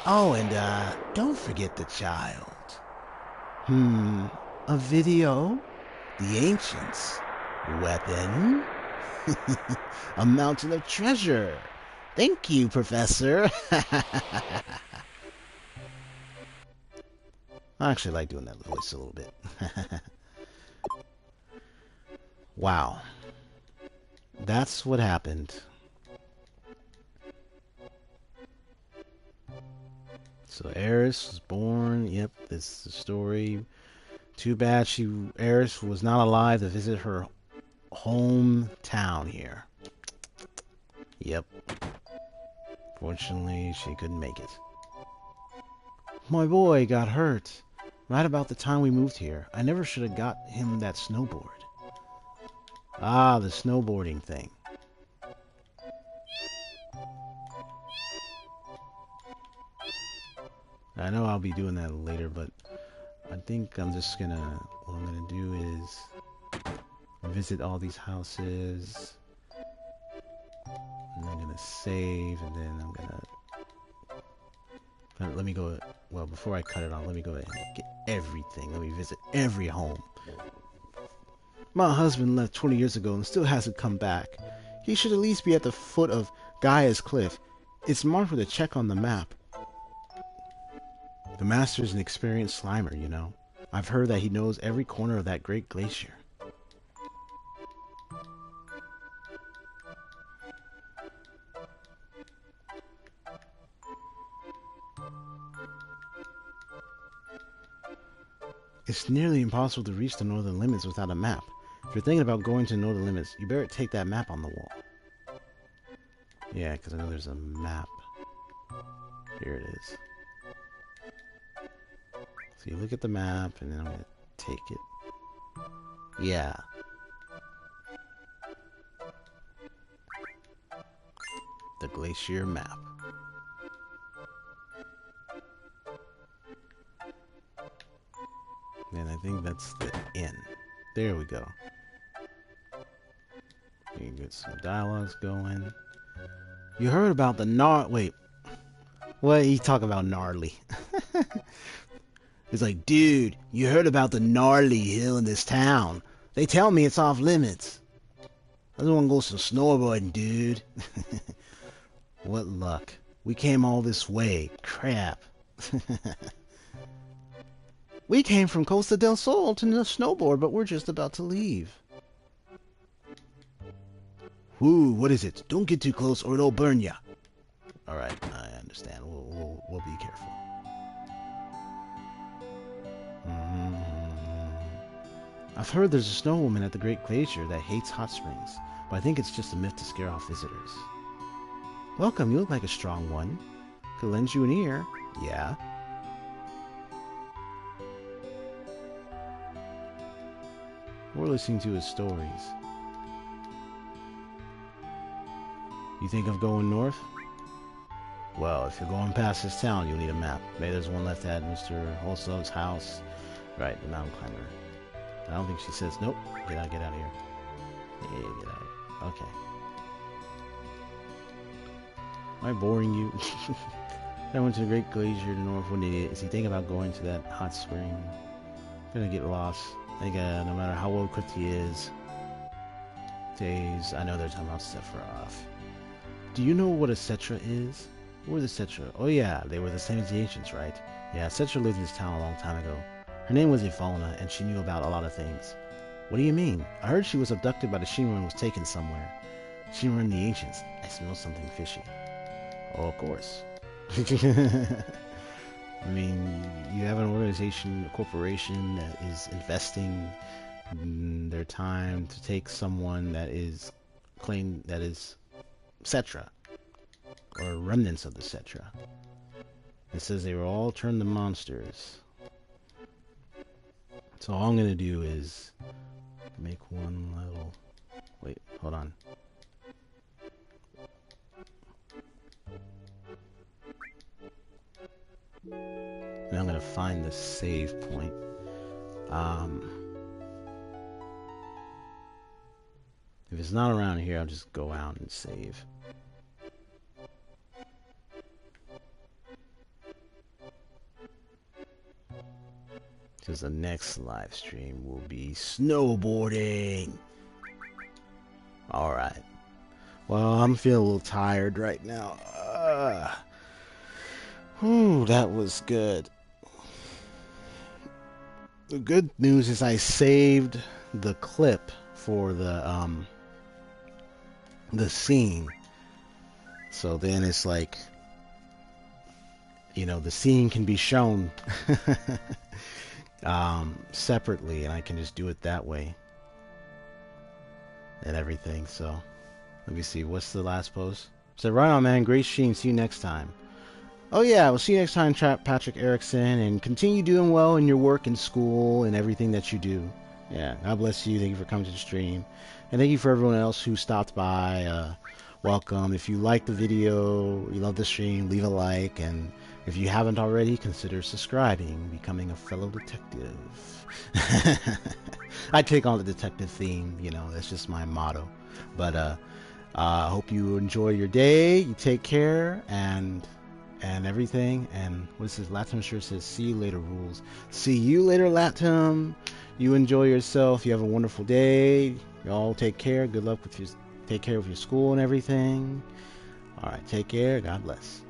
[SPEAKER 1] Oh, and, don't forget the child. A video? The Ancients. Weapon? A mountain of treasure. Thank you, Professor. I actually like doing that voice a little bit. Wow. That's what happened. So Aeris was born. Yep, this is the story. Too bad Aeris was not alive to visit her hometown here. Yep. Fortunately, she couldn't make it. My boy got hurt right about the time we moved here. I never should have got him that snowboard. Ah, the snowboarding thing. I know I'll be doing that later, but I think I'm just gonna... What I'm gonna do is visit all these houses. And I'm gonna save, and then I'm gonna... Let me go... Well, before I cut it off, let me go ahead and get everything. Let me visit every home. My husband left 20 years ago and still hasn't come back. He should at least be at the foot of Gaia's cliff. It's marked with a check on the map. The master's an experienced slimer, you know. I've heard that he knows every corner of that great glacier. It's nearly impossible to reach the northern limits without a map. If you're thinking about going to the northern limits, you better take that map on the wall. Yeah, because I know there's a map. Here it is. So you look at the map, and then I'm going to take it. Yeah. The glacier map. And I think that's the end. There we go. You can get some dialogues going. You heard about the Wait. What? He talking about gnarly. It's like, dude, you heard about the gnarly hill in this town. They tell me it's off limits. I just want to go some snowboarding, dude. What luck. We came all this way. Crap. We came from Costa del Sol to snowboard, but we're just about to leave. Whoo, what is it? Don't get too close or it'll burn ya. Alright, I understand. We'll be careful. I've heard there's a snow woman at the Great Glacier that hates hot springs, but I think it's just a myth to scare off visitors. Welcome, you look like a strong one. Could lend you an ear. Yeah. We're listening to his stories. You think of going north? Well, if you're going past this town, you'll need a map. Maybe there's one left at Mr. Holsov's house. Right, the mountain climber. I don't think she says, nope, get out of here. Yeah, get out. Okay. Am I boring you? I went to the Great Glacier to North. What idiot. Is he thinking about going to that hot spring? Gonna get lost. I think no matter how well equipped he is, days, I know their timeouts stuff are off. Do you know what a Cetra is? What were the Cetra? Oh yeah, they were the same as the ancients, right? Yeah, Cetra lived in this town a long time ago. Her name was Ifalna, and she knew about a lot of things. What do you mean? I heard she was abducted by the Shinra and was taken somewhere. Shinra and the ancients. I smell something fishy. Oh, of course. I mean, you have an organization, a corporation that is investing their time to take someone that is claimed that is Cetra, or remnants of the Cetra. It says they were all turned to monsters. So all I'm gonna do is make one level. Wait, hold on. And I'm gonna find the save point. If it's not around here, I'll just go out and save. Because the next live stream will be snowboarding. All right. Well, I'm feeling a little tired right now. Whew, that was good. The good news is I saved the clip for the scene. So then it's like, you know, the scene can be shown separately, and I can just do it that way and everything. So let me see, what's the last post? So right on, man. Great stream. See you next time. Oh yeah, we'll see you next time, Patrick Erickson, and continue doing well in your work and school and everything that you do. Yeah, God bless you. Thank you for coming to the stream, and thank you for everyone else who stopped by. Welcome. If you like the video, you love the stream, leave a like, and if you haven't already, consider subscribing, becoming a fellow detective. I take on the detective theme, you know, that's just my motto. But I hope you enjoy your day. You take care and everything. And what is this? Latim sure says, see you later, Rules. See you later, Latim. You enjoy yourself. You have a wonderful day. Y'all take care. Good luck with your, take care of your school and everything. All right, take care. God bless.